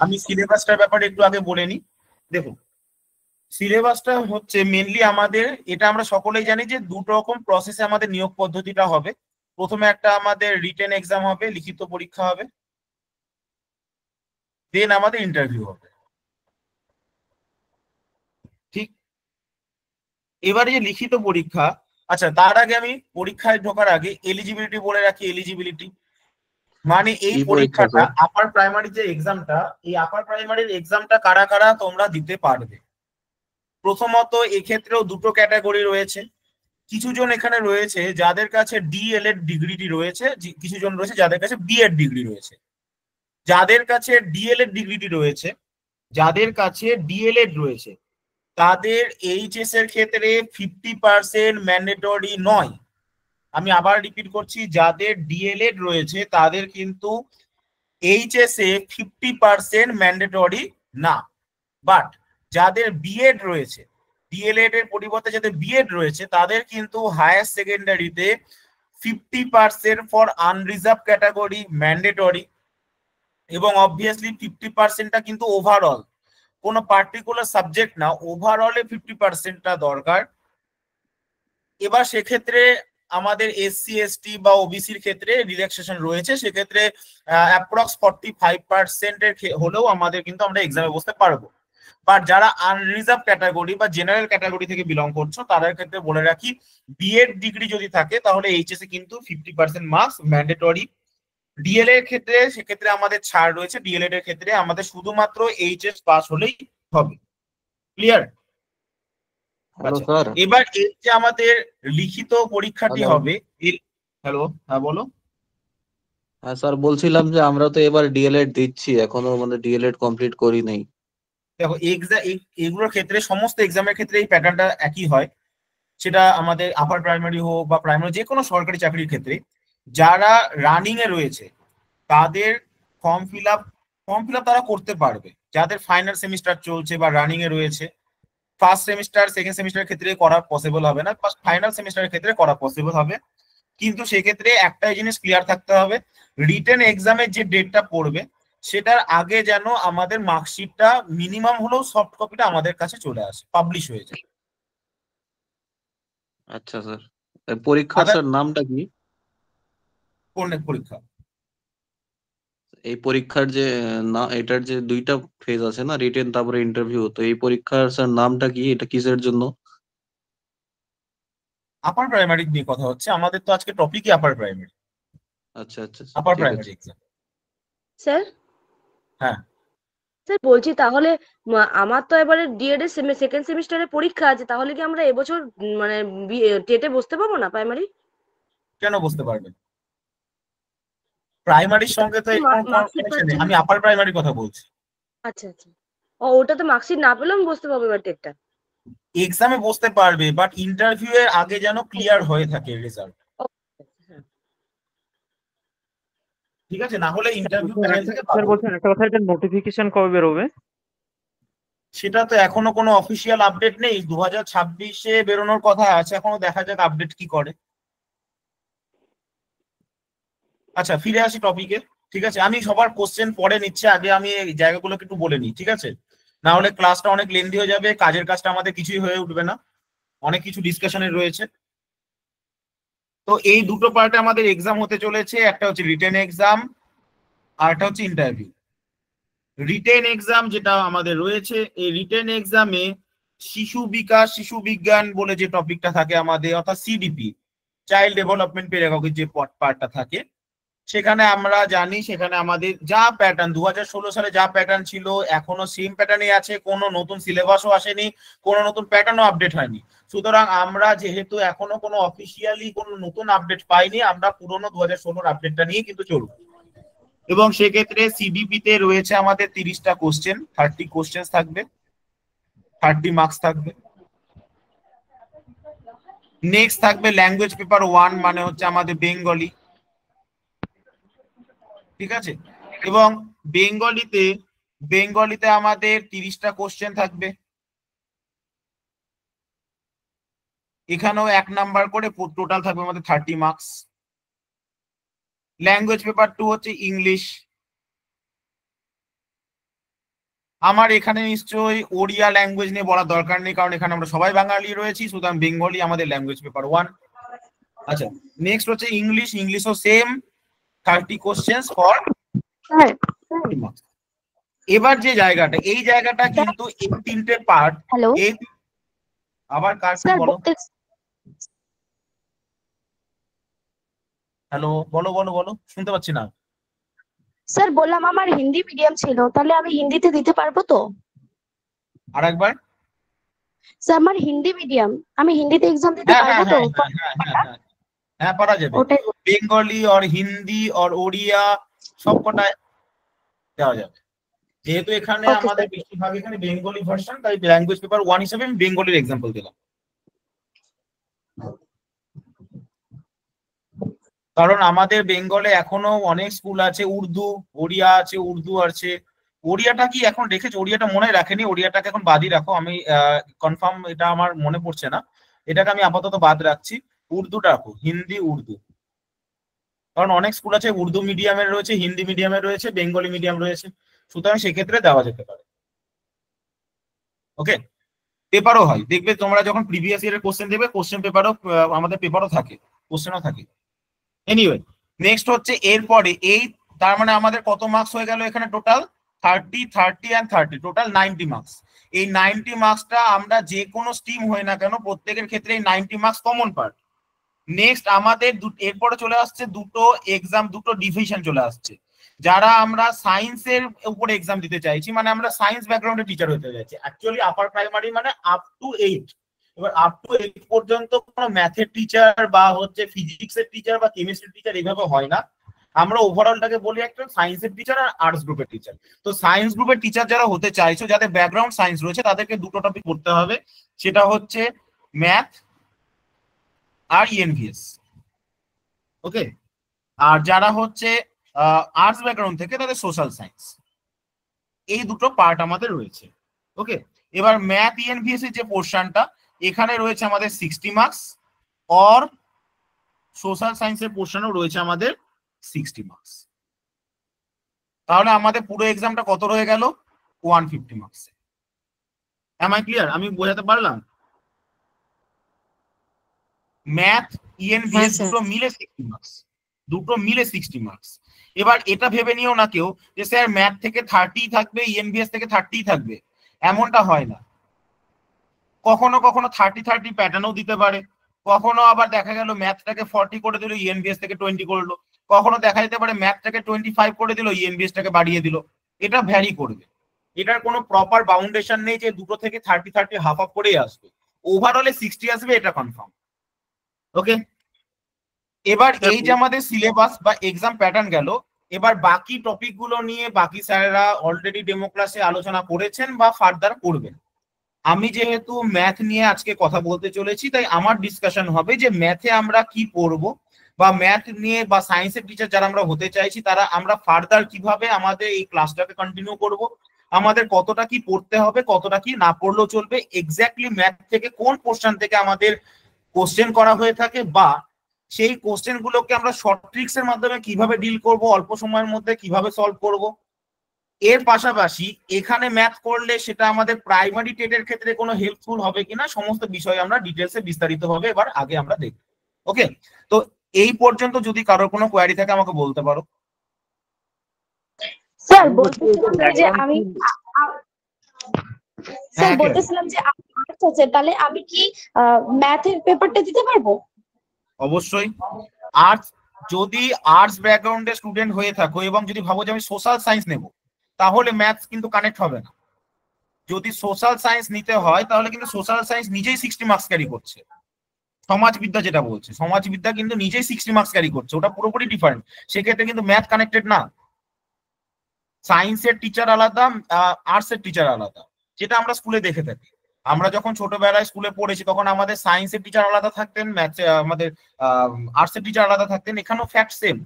আমি সিলেবাসটার ব্যাপারে একটু আগে বলে নিই। দেখুন, সিলেবাসটা হচ্ছে মেনলি আমাদের, এটা আমরা সকলেই জানি যে দুটো রকম প্রসেসে আমাদের নিয়োগ পদ্ধতিটা হবে। প্রথমে একটা আমাদের রিটেন এক্সাম হবে, লিখিত পরীক্ষা হবে, দেন আমাদের ইন্টারভিউ হবে। ঠিক, এবারে যে লিখিত পরীক্ষা, আচ্ছা তার আগে আমি পরীক্ষায় ঢোকার আগে এলিজিবিলিটি বলে রাখি। এলিজিবিলিটি মানে এই কি পরীক্ষা পরীক্ষাটা, স্যার? আপার প্রাইমারি যে এক্সামটা, এই আপার প্রাইমারির এক্সামটা কারা কারা তোমরা দিতে পারবে। প্রথমত এক্ষেত্রেও দুটো ক্যাটাগরি রয়েছে। কিছু জন এখানে রয়েছে যাদের কাছে ডিএলএড ডিগ্রিটি রয়েছে, কিছু জন রয়েছে যাদের কাছে বিএড ডিগ্রি রয়েছে। যাদের কাছে ডিএলএড ডিগ্রিটি রয়েছে, যাদের কাছে ডিএলএড রয়েছে, তাদের এইচএস এর ক্ষেত্রে 50% ম্যান্ডেটরি নয়। আমি আবার রিপিট করছি, যাদের ডিএলএড রয়েছে তাদের কিন্তু এইচএস এ 50% ম্যান্ডেটরি না। বাট যাদের বিএড রয়েছে, ডিএলএড এর পরিবর্তে যাদের বিএড রয়েছে, তাদের কিন্তু হায়ার সেকেন্ডারিতে 50% ফর আনরিজার্ভ ক্যাটাগরি ম্যান্ডেটরি, এবং অবভিয়াসলি 50%টা কিন্তু ওভারঅল, কোনো পার্টিকুলার সাবজেক্ট না, ওভারঅলে 50%টা দরকার। এবার সেক্ষেত্রে আমাদের এসসি এসটি বা ওবিসির ক্ষেত্রে রিল্যাক্সেশন রয়েছে, সেক্ষেত্রে অ্যাপ্রক্স 45%-এর হলেও আমাদের কিন্তু আমরা এক্সামে বসতে পারবো। বাট যারা আনরিজার্ভ ক্যাটাগরি বা জেনারেল ক্যাটাগরি থেকে বিলং করছো, তাদের ক্ষেত্রে বলে রাখি, বিএড ডিগ্রি যদি থাকে তাহলে এইচএস এ কিন্তু 50% মার্কস ম্যান্ডেটরি। ডিএলএড এর ক্ষেত্রে সেক্ষেত্রে আমাদের ছাড় রয়েছে, ডিএলএড এর ক্ষেত্রে আমাদের শুধুমাত্র এইচএস পাস হলেই হবে। ক্লিয়ার? হ্যালো আচ্ছা, স্যার। এবার এই যে আমাদের লিখিত পরীক্ষাটি হ্যালো। হবে, হ্যালো, হ্যাঁ বলো। হ্যাঁ স্যার, বলছিলাম যে আমরা তো এবার ডিএলএড দিচ্ছি, এখনো মানে ডিএলএড কমপ্লিট করি নাই। দেখো এগুলোর ক্ষেত্রে, সমস্ত এক্সামের ক্ষেত্রে এই প্যাটার্নটা একই হয়। সেটা আমাদের আপার প্রাইমারি হোক বা প্রাইমারি, যে কোনো সরকারি চাকরির ক্ষেত্রে যারা রানিং এ রয়েছে তাদের ফর্ম ফিল আপ তারা করতে পারবে। যাদের ফাইনাল সেমিস্টার চলছে বা রানিং এ রয়েছে, ফার্স্ট সেমিস্টার সেকেন্ড সেমিস্টারের ক্ষেত্রে করা পসিবল হবে না, ফাইনাল সেমিস্টারের ক্ষেত্রে করা পসিবল হবে। কিন্তু সেক্ষেত্রে একটাই জিনিস ক্লিয়ার থাকতে হবে, রিটেন এক্সামের যে ডেটটা পড়বে সেটার আগে যেন আমাদের মার্কশিটটা মিনিমাম হলেও সফট কপিটা আমাদের কাছে চলে আসে, পাবলিশ হয়ে যায়। আচ্ছা স্যার, পরীক্ষার আদার স্যার নামটা কি? কোন পরীক্ষা? এই পরীক্ষার যে না, এটার যে দুইটা ফেজ আছে না, রিটেন তারপরে ইন্টারভিউ, তো এই পরীক্ষার স্যার নামটা কি? এটা কিসের জন্য? আপার প্রাইমারি নিয়ে কথা হচ্ছে আমাদের, তো আজকে টপিকই আপার প্রাইমারি। আচ্ছা আচ্ছা আচ্ছা, আপার ঠিক আছে। Primary exam. স্যার হ্যাঁ, স্যার বলছি তাহলে আমার তো এবারে ডিএড এর সেকেন্ড সেমিস্টারের পরীক্ষা আছে, তাহলে কি আমরা এবছর মানে টেটে বসতে পাবো না প্রাইমারি? কেন বুঝতে পারবেন? প্রাইমারির সঙ্গে তো এর কোনো মার্কশিট কানেকশন পাচ্ছি নেই, না। আমি আপার প্রাইমারির কথা বলছি। আচ্ছা আচ্ছা। ওটা তো মার্কশিট না পেলেও আমি বসতে পারবো এবার টেটটা? এক্সামে বসতে পারবে, বাট ইন্টারভিউ এর আগে যেন ক্লিয়ার হয়ে থাকে রেজাল্ট। হ্যাঁ। ঠিক আছে, না হলে স্যার ইন্টারভিউ বলছেন প্যানেল একটা থেকে স্যার বাদ। বলছেন একটা কথা, এটা নোটিফিকেশন কবে বেরোবে? সেটা তো এখনো কোনো অফিসিয়াল আপডেট নেই, 2026-এ বেরোনোর কথা আছে, এখনো দেখা যাক আপডেট কি করে। আচ্ছা, ফিরে আসি টপিকে। ঠিক আছে, আমি সবার কোশ্চেন পরে নিচ্ছি, আগে আমি এই জায়গাগুলোকে একটু বলে নিই, ঠিক আছে? না হলে ক্লাসটা অনেক লেন্দি হয়ে যাবে, কাজের কাজটা আমাদের কিছুই হয়ে উঠবে না, অনেক কিছু ডিসকাশনে রয়েছে। তো এই দুটো পার্টে আমাদের এক্সাম হতে চলেছে, একটা হচ্ছে রিটেন এক্সাম আর একটা হচ্ছে ইন্টারভিউ। রিটেন এক্সাম যেটা আমাদের রয়েছে, এই রিটেন এক্সামে শিশু বিকাশ শিশু বিজ্ঞান বলে যে টপিকটা থাকে আমাদের, অর্থাৎ সিডিপি, চাইল্ড ডেভেলপমেন্ট পেডাগজি যে পার্টটা থাকে, সেখানে আমরা জানি সেখানে আমাদের যা প্যাটার্ন 2016 সালে যা প্যাটার্ন ছিল এখনো সেম প্যাটার্নই আছে, কোনো নতুন সিলেবাসও আসেনি, কোনো নতুন প্যাটার্নও আপডেট হয়নি। সুতরাং আমরা যেহেতু এখনো কোনো অফিসিয়ালি কোনো নতুন আপডেট পাইনি, আমরা পুরোনো 2016-র আপডেটটা নিয়ে কিন্তু চলবো। এবং সেক্ষেত্রে সিডিপি তে রয়েছে আমাদের 30টা কোশ্চেন, 30 কোশ্চেন থাকবে, 30 মার্কস থাকবে। নেক্সট থাকবে ল্যাঙ্গুয়েজ পেপার 1, মানে হচ্ছে আমাদের বেঙ্গলি। ঠিক আছে, এবং বেঙ্গলিতে বেঙ্গলিতে আমাদের 30টা কোশ্চেন থাকবে, এখানেও 1 নাম্বার করে, টোটাল থাকবে আমাদের 30 মার্কস। ল্যাঙ্গুয়েজ পেপার 2 হচ্ছে ইংলিশ, আমার এখানে নিশ্চয়ই ওড়িয়া ল্যাঙ্গুয়েজ নিয়ে বলার দরকার নেই, কারণ এখানে আমরা সবাই বাঙালি রয়েছি, সুতরাং বেঙ্গলি আমাদের ল্যাঙ্গুয়েজ পেপার 1। আচ্ছা, নেক্সট হচ্ছে ইংলিশ। ইংলিশও same 30 questions for sir marks. এবার যে জায়গাটা, এই জায়গাটা কিন্তু এই তিনটে পার্ট, হ্যালো এই আবার কার কি স্যার বলো, বলতে হ্যালো বলো বলো বলো, শুনতে পাচ্ছি না। স্যার বললাম আমার হিন্দি মিডিয়াম ছিল, তাহলে আমি হিন্দিতে দিতে পারবো তো? আর একবার। স্যার আমার হিন্দি মিডিয়াম, আমি হিন্দিতে এক্সাম দিতে হ্যাঁ পারবো হ্যাঁ তো? হ্যাঁ হ্যাঁ হ্যাঁ হ্যাঁ হ্যাঁ, হ্যাঁ পারা যাবে। ওটাই বেঙ্গলি আর হিন্দি আর ওড়িয়া সব কটায় দেওয়া যাবে। যেহেতু এখানে ওকে আমাদের স্যার। বেশিরভাগ এখানে বেঙ্গলি ভার্সন, তাই ল্যাঙ্গুয়েজ পেপার 1 হিসেবে আমি বেঙ্গলির এক্সাম্পল দিলাম। কারণ আমাদের বেঙ্গলে এখনো অনেক স্কুল আছে, উর্দু, ওড়িয়া আছে, উর্দু আছে। ওড়িয়াটা কি এখন রেখেছে? ওড়িয়াটা মনে রাখেনি, ওড়িয়াটাকে এখন বাদই রাখো। আমি কনফার্ম এটা আমার মনে পড়ছে না, এটাকে আমি আপাতত বাদ রাখছি। উর্দুটা রাখো, হিন্দি উর্দু। কারণ অনেক স্কুল আছে উর্দু মিডিয়ামের রয়েছে, হিন্দি মিডিয়ামের রয়েছে, বেঙ্গলি মিডিয়াম রয়েছে, সুতরাং সেক্ষেত্রে দেওয়া যেতে পারে। ওকে, পেপারও হয়, দেখবে তোমরা যখন প্রিভিয়াস ইয়ারের কোশ্চেন দেবে, কোশ্চেন পেপারও আমাদের পেপারও থাকে, কোশ্চেনও থাকে। এনিওয়ে, নেক্সট হচ্ছে এরপরে এই, তার মানে আমাদের কত মার্কস হয়ে গেল এখানে? Total 30, 30 and 30, total 90 marks. এই 90 মার্কসটা আমরা যে কোনো স্ট্রিম হয় না কেন, প্রত্যেকের ক্ষেত্রে এই 90 মার্কস কমন পার্ট। নেক্সট আমাদের এরপরে চলে আসছে দুটো এক্সাম, দুটো ডিভিশন চলে আসছে। যারা আমরা সায়েন্সের উপরে এক্সাম দিতে চাইছি, মানে আমরা সায়েন্স ব্যাকগ্রাউন্ডে টিচার হতে চাইছি, অ্যাকচুয়ালি আপার প্রাইমারি মানে আপ টু 8। এবার আপ টু 8 পর্যন্ত কোনো ম্যাথের টিচার বা হচ্ছে ফিজিক্সের টিচার বা কেমিস্ট্রির টিচার এইভাবে হয় না। আমরা ওভারঅলটাকে বলি একটা সায়েন্সের টিচার আর আর্টস গ্রুপের টিচার। তো সায়েন্স গ্রুপের টিচার যারা হতে চাইছো, যাদের ব্যাকগ্রাউন্ড সায়েন্স রয়েছে, তাদেরকে দুটো টপিক পড়তে হবে, সেটা হচ্ছে ম্যাথ আর ইএনভিএস। ওকে, আর যারা হচ্ছে আর্টস ব্যাকগ্রাউন্ড থেকে, তাদের সোশ্যাল সায়েন্স। এই দুটো পার্ট আমাদের রয়েছে। ওকে, এবার ম্যাথ ইএনভিএস এর যে পোর্শনটা, এখানে রয়েছে আমাদের 60 মার্কস, আর সোশ্যাল সায়েন্সের পোর্শনও রয়েছে আমাদের 60 মার্কস। তাহলে আমাদের পুরো এক্সামটা কত রয়ে গেল? 150 মার্কস। M I clear? আমি বোঝাতে পারলাম? ম্যাথ ইএনভিএস দুটো মিলে 60 মার্কস, দুটো মিলে 60 মার্কস। এবার এটা ভেবে নিও না কেউ যে স্যার ম্যাথ থেকে 30 থাকবে, ইএনভিএস থেকে 30 থাকবে, এমনটা হয় না। কখনো কখনো 30-30 প্যাটার্নও দিতে পারে, কখনো আবার দেখা গেল ম্যাথটাকে 40 করে দিল, ইএনভিএস থেকে 20 করলো, কখনো দেখা যেতে পারে ম্যাথটাকে 25 করে দিল, ইএনভিএস টাকে বাড়িয়ে দিল। এটা ভ্যারি করবে, এটার কোনো প্রপার বাউন্ডেশন নেই যে দুটো থেকে 30-30 হাফ হাফ করেই আসবে। ওভারঅলে 60 আসবে, এটা কনফার্ম। ওকে, এবার এই যে আমাদের সিলেবাস বা এক্সাম প্যাটার্ন গেল, এবার বাকি টপিক গুলো নিয়ে বাকি স্যারেরা অলরেডি ডেমো ক্লাসে আলোচনা করেছেন বা ফার্দার করবেন। আমি যেহেতু ম্যাথ নিয়ে আজকে কথা বলতে চলেছি, তাই আমার ডিসকাশন হবে যে ম্যাথে আমরা কি পড়বো, বা ম্যাথ নিয়ে বা সায়েন্সের টিচার যারা আমরা হতে চাইছি, তারা আমরা ফার্দার কিভাবে আমাদের এই ক্লাসটাকে কন্টিনিউ করব, আমাদের কতটা কি পড়তে হবে, কতটা কি না পড়লেও চলবে, এক্স্যাক্টলি ম্যাথ থেকে কোন পোর্শন থেকে আমাদের কোশ্চেন করা হয়ে থাকে, বা সেই কোশ্চেন গুলোকে আমরা শর্ট ট্রিক্স এর মাধ্যমে কিভাবে ডিল করব, অল্প সময়ের মধ্যে কিভাবে সলভ করব। এর পাশাপাশি এখানে ম্যাথ করলে সেটা আমাদের প্রাইমারি টেটের ক্ষেত্রে কোনো হেল্পফুল হবে কিনা, সমস্ত বিষয় আমরা ডিটেলসে বিস্তারিতভাবে এবার আগে আমরা দেখব। ওকে, তো এই পর্যন্ত যদি কারোর কোনো কোয়ারি থাকে আমাকে বলতে পারো। স্যার বলতেছিলাম যে আমি স্যার হ্যাঁ, বলতেছিলাম যে আর্টস আছে, তাহলে আমি কি ম্যাথের পেপারটা দিতে পারবো? অবশ্যই। আর্টস, যদি আর্টস ব্যাকগ্রাউন্ডের স্টুডেন্ট হয়ে থাকো এবং যদি ভাবো যে আমি সোশ্যাল সায়েন্স নেব, তাহলে ম্যাথস কিন্তু কানেক্ট হবে না। যদি সোশ্যাল সায়েন্স নিতে হয়, তাহলে কিন্তু সোশ্যাল সায়েন্স নিজেই 60 মার্কস ক্যারি করছে। সমাজবিদ্যা যেটা বলছে, সমাজবিদ্যা কিন্তু নিজেই 60 মার্কস ক্যারি করছে, ওটা পুরোপুরি ডিফারেন্ট। সেক্ষেত্রে কিন্তু ম্যাথ কানেক্টেড না। সায়েন্সের টিচার আলাদা, আর্টস এর টিচার আলাদা, যেটা আমরা স্কুলে দেখে থাকি। আমরা যখন ছোটবেলায় স্কুলে পড়েছি, তখন আমাদের সায়েন্সের টিচার আলাদা থাকতেন, ম্যাথে আমাদের আর্টস এর টিচার আলাদা থাকতেন। এখানেও ফ্যাক্ট সেম।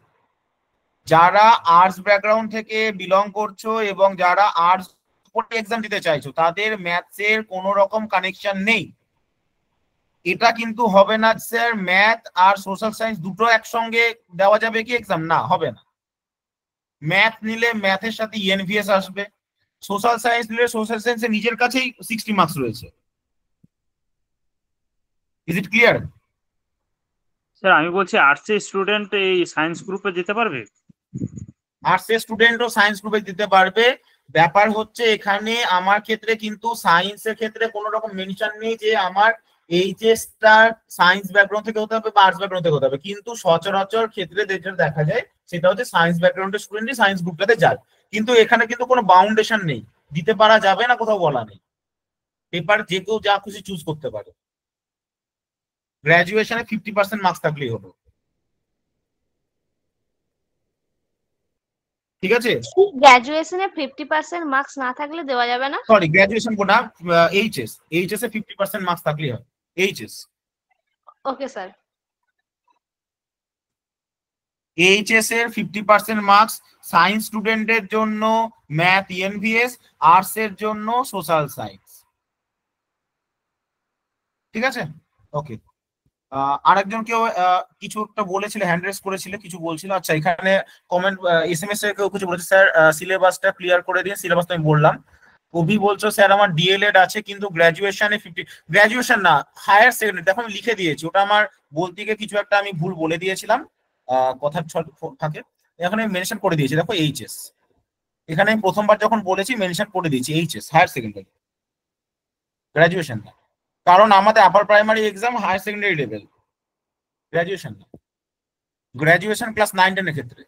যারা আর্টস ব্যাকগ্রাউন্ড থেকে বিলং করছো এবং যারা আর্টস পড়ে এক্সাম দিতে চাইছো, তাদের ম্যাথসের কোনো রকম কানেকশন নেই। এটা কিন্তু হবে না স্যার ম্যাথ আর সোশ্যাল সায়েন্স দুটো একসঙ্গে দেওয়া যাবে কি এক্সাম, না হবে না। ম্যাথ নিলে ম্যাথের সাথে ইএনভিএস আসবে, সোশ্যাল সায়েন্স নিলে সোশ্যাল সায়েন্সে নিজের কাছেই 60 মার্কস রয়েছে। Is it clear? স্যার আমি বলছি আর্টসের স্টুডেন্ট এই সায়েন্স গ্রুপে যেতে পারবে? আর্টসের স্টুডেন্টও সায়েন্স গ্রুপে দিতে পারবে। ব্যাপার হচ্ছে এখানে আমার ক্ষেত্রে কিন্তু সায়েন্সের ক্ষেত্রে কোনো রকম মেনশন নেই যে আমার এইচএসটা সায়েন্স ব্যাকগ্রাউন্ড থেকে হতে হবে বা আর্টস ব্যাকগ্রাউন্ড থেকে হতে হবে, কিন্তু সচরাচর ক্ষেত্রে যেটা দেখা যায় সেটা হচ্ছে সায়েন্স ব্যাকগ্রাউন্ডের স্টুডেন্টই সায়েন্স গ্রুপটাতে যায়। কিন্তু এখানে কিন্তু কোনো বাউন্ডেশন নেই, দিতে পারা যাবে না কোথাও বলা নেই, পেপার যে কেউ যা খুশি চুজ করতে পারে। গ্র্যাজুয়েশনে 50% মার্কস থাকলেই হলো, ঠিক আছে? গ্র্যাজুয়েশনে 50% মার্কস না থাকলে দেওয়া যাবে না? সরি, গ্র্যাজুয়েশন না, এইচএস এ 50% মার্কস থাকলেই হয়। HS okay sir. এইচএস এর 50% মার্কস সায়েন্স স্টুডেন্টের জন্য ম্যাথ ইএনভিএস, আর্টস এর জন্য সোশ্যাল সায়েন্স, ঠিক আছে? ওকে, আরেকজন কেউ কিছু একটা বলেছিল, হ্যান্ড রেজ করেছিল, কিছু বলছিল। আচ্ছা, এখানে কমেন্ট এসএমএস এ কেউ কিছু বলেছে, স্যার সিলেবাসটা ক্লিয়ার করে দিন। সিলেবাস আমি বললাম। অভি বলছো স্যার আমার ডিএলএড আছে কিন্তু গ্র্যাজুয়েশনে 50, গ্র্যাজুয়েশন না হায়ার সেকেন্ডারি, দেখো আমি লিখে দিয়েছি, ওটা আমার বলতে গিয়ে কিছু একটা আমি ভুল বলে দিয়েছিলাম কথার থাকে, এখানে মেনশন করে দিয়েছি, দেখো এইচএস, এখানে আমি প্রথমবার যখন বলেছি মেনশন করে দিয়েছি এইচএস হায়ার সেকেন্ডারি, গ্র্যাজুয়েশন না, কারণ আমাদের upper primary exam higher secondary level, graduation না, গ্র্যাজুয়েশন ক্লাস 9-10 এর ক্ষেত্রে।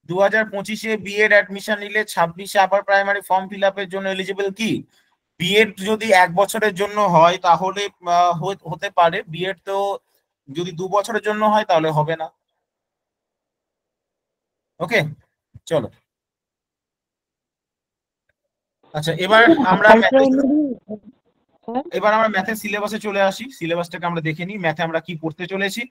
দু 2025-এ বিএড অ্যাডমিশন নিলে 26-এ আপার প্রাইমারি ফর্ম ফিল আপের জন্য এলিজিবল কি? বিএড যদি 1 বছরের জন্য হয় তাহলে হতে পারে, বিএড তো যদি 2 বছরের জন্য হয় তাহলে হবে না। ওকে, চলো। আচ্ছা, এবার আমরা ম্যাথের সিলেবাসে চলে আসি। সিলেবাসটাকে আমরা দেখে নিই, ম্যাথে আমরা কি পড়তে চলেছি।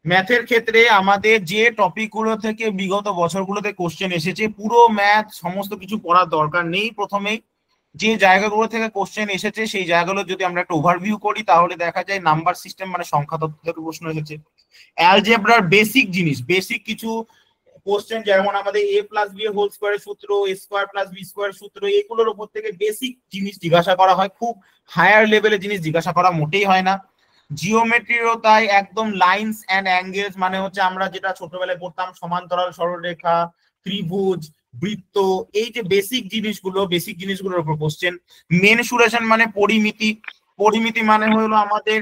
ম্যাথের ক্ষেত্রে আমাদের যে টপিকগুলো থেকে বিগত বছরগুলোতে কোশ্চেন এসেছে, পুরো ম্যাথ সমস্ত কিছু পড়ার দরকার নেই। প্রথমেই যে জায়গাগুলো থেকে কোশ্চেন এসেছে সেই জায়গাগুলো যদি আমরা একটা ওভারভিউ করি তাহলে দেখা যায় নাম্বার সিস্টেম মানে সংখ্যা তত্ত্ব থেকে প্রশ্ন এসেছে, অ্যালজেব্রার বেসিক জিনিস, বেসিক কিছু কোশ্চেন, যেমন আমাদের a প্লাস বি হোল স্কোয়ারের সূত্র, a square plus B square সূত্র, এগুলোর উপর থেকে বেসিক জিনিস জিজ্ঞাসা করা হয়, খুব হায়ার লেভেলের জিনিস জিজ্ঞাসা করা মোটেই হয় না। জিওমেট্রিরও তাই, একদম লাইনস অ্যান্ড অ্যাঙ্গেলস মানে হচ্ছে আমরা যেটা ছোটবেলায় পড়তাম সমান্তরাল সরলরেখা, ত্রিভুজ, বৃত্ত, এই যে বেসিক জিনিসগুলোর উপর কোশ্চেন। মেনসুরেশন মানে পরিমিতি, পরিমিতি মানে হলো আমাদের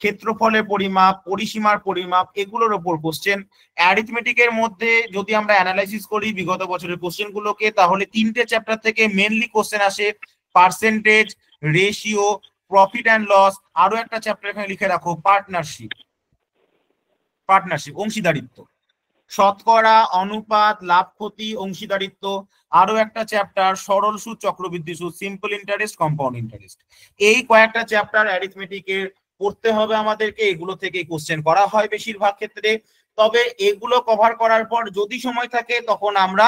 ক্ষেত্রফলের পরিমাপ, পরিসীমার পরিমাপ, এগুলোর উপর কোশ্চেন। অ্যারিথমেটিকের মধ্যে যদি আমরা অ্যানালাইসিস করি বিগত বছরের কোশ্চেন গুলোকে, তাহলে 3টে চ্যাপ্টার থেকে মেনলি কোশ্চেন আসে percentage, ratio, profit and loss, আরো একটা চ্যাপ্টার এখানে লিখে রাখো পার্টনারশিপ, অংশীদারিত্ব, শতকরা, অনুপাত, লাভ ক্ষতি, অংশীদারিত্ব, আরো একটা চ্যাপ্টার সরল সুদ, চক্রবৃদ্ধি সুদ, সিম্পল ইন্টারেস্ট, কম্পাউন্ড ইন্টারেস্ট। এই কয়েকটা চ্যাপ্টার অ্যারিথমেটিকের পড়তে হবে আমাদেরকে, এগুলো থেকে কোশ্চেন করা হয় বেশিরভাগ ক্ষেত্রে। তবে এগুলো কভার করার পর যদি সময় থাকে তখন আমরা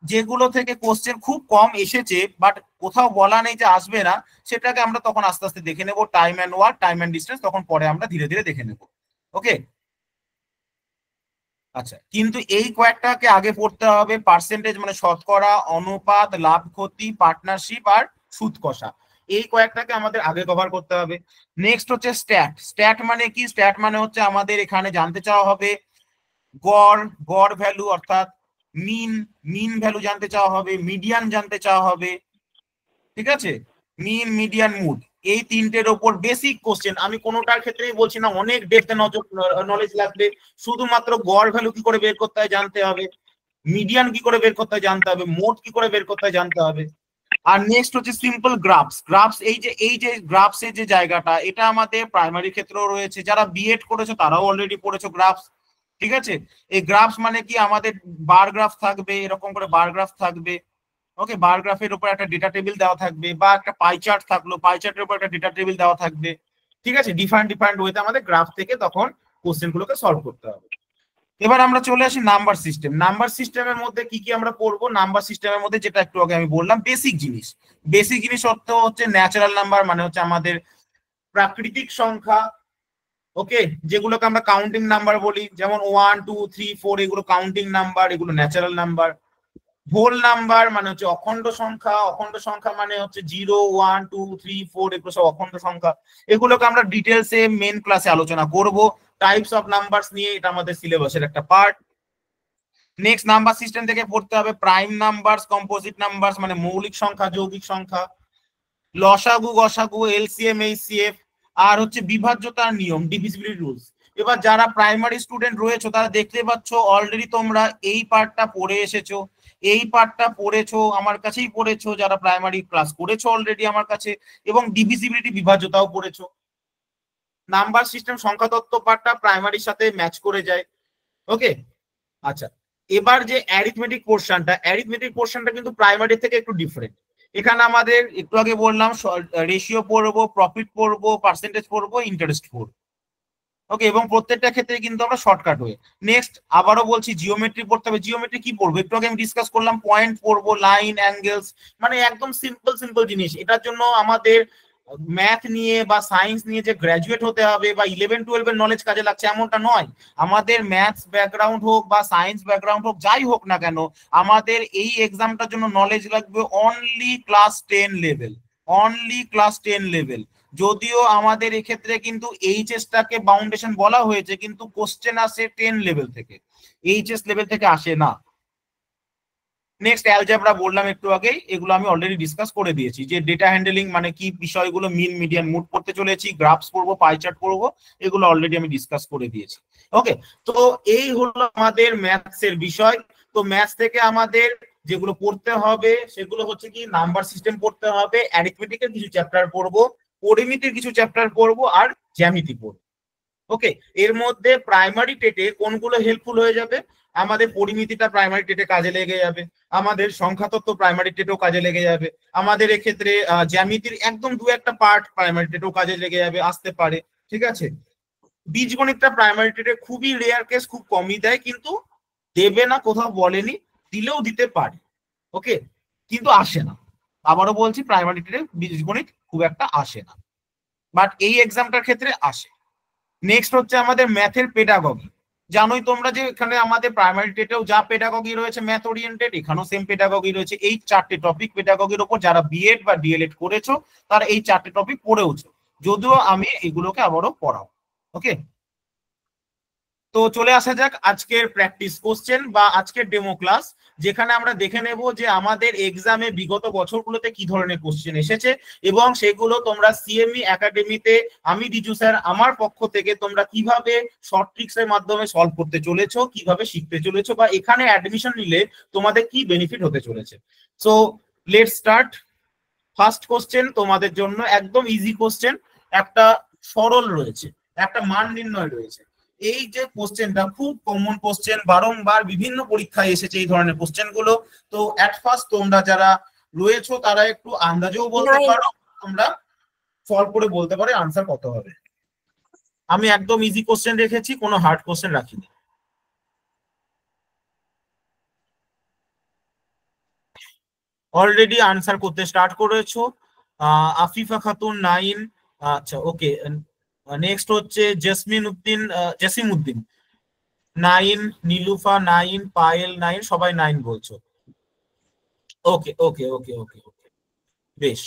যেগুলো থেকে কোশ্চেন খুব কম এসেছে বাট কোথাও বলা নেই যে আসবে না, সেটাকে আমরা তখন আস্তে আস্তে দেখে নেব, time and work, time and distance, তখন পরে আমরা ধীরে ধীরে দেখে নেব। ওকে, আচ্ছা, কিন্তু এই কয়েকটাকে আগে পড়তে হবে, পার্সেন্টেজ মানে শতকরা, অনুপাত, লাভ ক্ষতি, পার্টনারশিপ আর সুদ কষা, এই কয়েকটাকে আমাদের আগে কভার করতে হবে। নেক্সট হচ্ছে স্ট্যাট। স্ট্যাট মানে কি? স্ট্যাট মানে হচ্ছে আমাদের এখানে জানতে চাওয়া হবে গড় ভ্যালু অর্থাৎ মিন ভ্যালু জানতে চাওয়া হবে, মিডিয়ান জানতে চাওয়া হবে, ঠিক আছে? মিন, মিডিয়ান, মুড, এই 3টের ওপর বেসিক কোশ্চেন। আমি কোনোটার ক্ষেত্রেই বলছি না অনেক ডেপথে নলেজ লাগবে, শুধুমাত্র গড় ভ্যালু কি করে বের করতে হয় জানতে হবে, মিডিয়ান কি করে বের করতে হয় জানতে হবে, মোড কি করে বের করতে হয় জানতে হবে। আর নেক্সট হচ্ছে সিম্পল গ্রাফস, এই যে গ্রাফস এর যে জায়গাটা, এটা আমাদের প্রাইমারি ক্ষেত্রেও রয়েছে, যারা বিএড করেছো তারাও অলরেডি পড়েছো গ্রাফস, ঠিক আছে? এই গ্রাফস মানে কি, আমাদের বার গ্রাফ থাকবে, এরকম করে বার গ্রাফ থাকবে। ওকে, বার গ্রাফের উপর একটা ডেটা টেবিল দেওয়া থাকবে, বা একটা পাই চার্ট থাকলো, পাই চার্টের উপর একটা ডেটা টেবিল দেওয়া থাকবে, ঠিক আছে? ডিফারেন্ট ওয়েতে আমাদের গ্রাফ থেকে তখন কোশ্চেন গুলোকে সলভ করতে হবে। এবার আমরা চলে আসি নাম্বার সিস্টেম। নাম্বার সিস্টেমের মধ্যে কি কি আমরা পড়বো? নাম্বার সিস্টেমের মধ্যে যেটা একটু আগে আমি বললাম বেসিক জিনিস অর্থ হচ্ছে ন্যাচারাল নাম্বার মানে হচ্ছে আমাদের প্রাকৃতিক সংখ্যা, ওকে, যেগুলোকে আমরা কাউন্টিং নাম্বার বলি, যেমন 1 2 3 4 এগুলো কাউন্টিং নাম্বার, এগুলো ন্যাচারাল নাম্বার। হোল নাম্বার মানে হচ্ছে অখণ্ড সংখ্যা, অখণ্ড সংখ্যা মানে হচ্ছে 0 1 2 3 4 এগুলো সব অখণ্ড সংখ্যা। এগুলোকে আমরা ডিটেলসে মেন ক্লাসে আলোচনা করব। টাইপস অফ নাম্বারস নিয়ে, এটা আমাদের সিলেবাসের একটা পার্ট। নেক্সট নাম্বার সিস্টেম থেকে পড়তে হবে প্রাইম নাম্বারস, কম্পোজিট নাম্বারস মানে মৌলিক সংখ্যা, যৌগিক সংখ্যা, লসাগু, গসাগু, এলসিএম, এইচসিএফ, আর হচ্ছে বিভাজ্যতার নিয়ম, ডিভিজিবিলিটি রুলস। এবার যারা প্রাইমারি স্টুডেন্ট রয়েছে তারা দেখতে পাচ্ছ অলরেডি তোমরা এই পার্টটা পড়ে এসেছো, এই পার্টটা পড়েছো, আমার কাছেই পড়েছো, যারা প্রাইমারি ক্লাস করেছো অলরেডি আমার কাছে, এবং ডিভিজিবিলিটি, বিভাজ্যতাও পড়েছো। নাম্বার সিস্টেম, সংখ্যা তত্ত্ব পার্টটা প্রাইমারির সাথে ম্যাচ করে যায়। ওকে, আচ্ছা, এবার যে অ্যারিথমেটিক পোর্শনটা কিন্তু প্রাইমারি থেকে একটু ডিফারেন্ট। এখানে আমাদের একটু আগে বললাম রেশিও পড়বো, প্রফিট পড়বো, পার্সেন্টেজ পড়বো, ইন্টারেস্ট পড়বো। ওকে, এবং প্রত্যেকটা ক্ষেত্রে কিন্তু আমরা শর্টকাট হয়ে। নেক্সট আবারও বলছি জিওমেট্রি পড়তে হবে। জিওমেট্রি কি পড়বো? একটু আগে আমি ডিসকাস করলাম, পয়েন্ট পড়বো, লাইন, অ্যাঙ্গেলস, মানে একদম সিম্পল জিনিস। এটার জন্য আমাদের ম্যাথ নিয়ে বা সায়েন্স নিয়ে যে গ্র্যাজুয়েট হতে হবে বা 11-12 এর নলেজ কাজে লাগছে এমনটা নয়। আমাদের ম্যাথস ব্যাকগ্রাউন্ড হোক বা সায়েন্স ব্যাকগ্রাউন্ড হোক, যাই হোক না কেন, আমাদের এই এক্সামটার জন্য নলেজ লাগবে only class 10 level, only class 10 level. যদিও আমাদের এক্ষেত্রে কিন্তু এইচএসটাকে বাউন্ডেশন বলা হয়েছে, কিন্তু কোশ্চেন আসে 10 লেভেল থেকে, এইচএস লেভেল থেকে আসে না। নেক্সট অ্যালজেব্রা বললাম একটু আগে, এগুলো আমি অলরেডি ডিসকাস করে দিয়েছি, যে ডেটা হ্যান্ডলিং মানে কি বিষয়গুলো, মিন, মিডিয়ান, মুড পড়তে চলেছি, গ্রাফস পড়বো, পাই চার্ট পড়বো, এগুলো অলরেডি আমি ডিসকাস করে দিয়েছি। ওকে, তো এই হলো আমাদের ম্যাথস এর বিষয়। তো ম্যাথস থেকে আমাদের যেগুলো পড়তে হবে সেগুলো হচ্ছে কি, নাম্বার সিস্টেম পড়তে হবে, অ্যারিথমেটিকের কিছু চ্যাপ্টার পড়বো, পরিমিতির কিছু চ্যাপ্টার পড়বো, আর জ্যামিতি পড়বো। ওকে, এর মধ্যে প্রাইমারি টেটে কোনগুলো হেল্পফুল হয়ে যাবে? আমাদের পরিমিতিটা প্রাইমারি টেটে কাজে লেগে যাবে, আমাদের সংখ্যাতত্ত্ব প্রাইমারি টেটেও কাজে লেগে যাবে, আমাদের এক্ষেত্রে জ্যামিতির একদম দু একটা পার্ট প্রাইমারি টেটেও কাজে লেগে যাবে, আসতে পারে। ঠিক আছে, বীজগণিতটা প্রাইমারি টেটে খুবই রেয়ার কেস, খুব কমই দেয়, কিন্তু দেবে না কোথাও বলেনি, দিলেও দিতে পারে। ওকে, কিন্তু আসে না। আবারও বলছি, প্রাইমারি টেটে বীজগণিত খুব একটা আসে না, বাট এই এক্সামটার ক্ষেত্রে আসে। নেক্সট হচ্ছে আমাদের ম্যাথের পেডাগগি। জানোই তোমরা যে এখানে আমাদের প্রাইমারি টেটেও যা পেডাগগি রয়েছে ম্যাথ ওরিয়েন্টেড, এখানেও সেম পেডাগগি রয়েছে। এই 4টে টপিক পেডাগগির উপর যারা বিএড বা ডিএলএড করেছো তারা এই 4টে টপিক পড়েওছো, যদিও আমি এগুলোকে আবারও পড়াও। ওকে, তো চলে আসা যাক আজকের প্র্যাকটিস কোশ্চেন বা আজকের ডেমো ক্লাস, যেখানে আমরা দেখে নেব যে আমাদের এক্সামে বিগত বছরগুলোতে কি ধরনের কোশ্চেন এসেছে, এবং সেগুলো তোমরা সিএমই একাডেমিতে আমি রিজু স্যার আমার পক্ষ থেকে তোমরা কিভাবে শর্ট ট্রিক্স এর মাধ্যমে সলভ করতে চলেছো, কিভাবে শিখতে চলেছো, বা এখানে অ্যাডমিশন নিলে তোমাদের কি বেনিফিট হতে চলেছে। So let's start. First question তোমাদের জন্য একদম ইজি কোশ্চেন, একটা সরল রয়েছে, একটা মান নির্ণয় রয়েছে। এই যে কোশ্চেনটা খুব কমন কোশ্চেন, বারংবার বিভিন্ন পরীক্ষায় এসেছে এই ধরনের কোশ্চেন গুলো। তো এট ফার্স্ট তোমরা যারা রয়েছো তারা একটু আন্দাজেও বলতে পারো, তোমরা সলভ করে বলতে পারো আনসার কত হবে। আমি একদম ইজি কোশ্চেন রেখেছি, কোনো হার্ড কোশ্চেন রাখিনি। অলরেডি আনসার করতে স্টার্ট করেছো। আফিফা খাতুন 9, আচ্ছা ওকে। নেক্সট হচ্ছে জেসিম উদ্দিন 9, নীলুফা 9, পায়েল 9, সবাই 9 বলছো। ওকে ওকে ওকে ওকে ওকে, বেশ,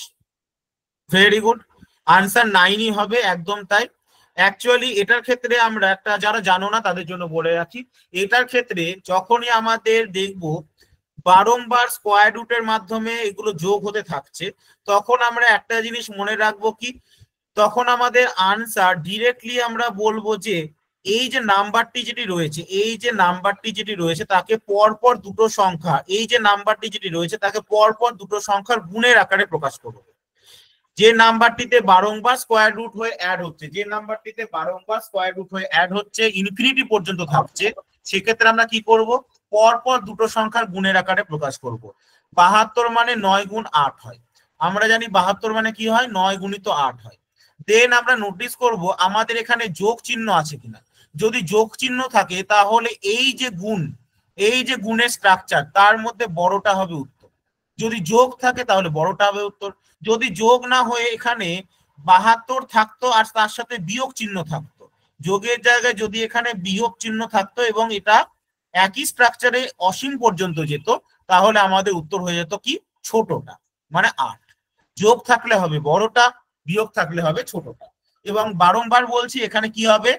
ভেরি গুড। আনসার 9ই হবে, একদম তাই। অ্যাকচুয়ালি এটার ক্ষেত্রে আমরা একটা, যারা জানো না তাদের জন্য বলে রাখি, এটার ক্ষেত্রে যখনই আমাদের দেখবো বারংবার স্কোয়ার রুটের মাধ্যমে এগুলো যোগ হতে থাকছে, তখন আমরা একটা জিনিস মনে রাখবো কি, তখন আমাদের আনসার ডিরেক্টলি আমরা বলবো যে এই যে নাম্বারটি যেটি রয়েছে, এই যে নাম্বারটি যেটি রয়েছে তাকে পরপর দুটো সংখ্যা, এই যে নাম্বারটি যেটি রয়েছে তাকে পরপর দুটো সংখ্যার গুণের আকারে প্রকাশ করবো। যে নাম্বারটিতে বারংবার স্কোয়ার রুট হয়ে অ্যাড হচ্ছে, যে নাম্বারটিতে বারংবার স্কোয়ার রুট হয়ে অ্যাড হচ্ছে, ইনফিনিটি পর্যন্ত থাকছে, সেক্ষেত্রে আমরা কি করব, পরপর দুটো সংখ্যার গুণের আকারে প্রকাশ করব। 72 মানে 9 গুণ 8 হয়, আমরা জানি 72 মানে কি হয়, 9 গুণিত 8 হয়। দেন আমরা নোটিস করব আমাদের এখানে যোগ চিহ্ন আছে কিনা। যদি যোগ চিহ্ন থাকে তাহলে এই যে গুণ, এই যে গুণের স্ট্রাকচার তার মধ্যে বড়টা হবে উত্তর। যদি যোগ থাকে তাহলে বড়টা হবে উত্তর। যদি যোগ না হয়ে এখানে 72 থাকতো আর তার সাথে বিয়োগ চিহ্ন থাকতো, যোগের জায়গায় যদি এখানে বিয়োগ চিহ্ন থাকতো এবং এটা একই স্ট্রাকচারে অসীম পর্যন্ত যেত, তাহলে আমাদের উত্তর হয়ে যেত কি ছোটটা, মানে 8। যোগ থাকলে হবে বড়টা, বিয়োগ থাকলে হবে ছোটটা। এবং বারংবার বলছি এখানে কি হবে,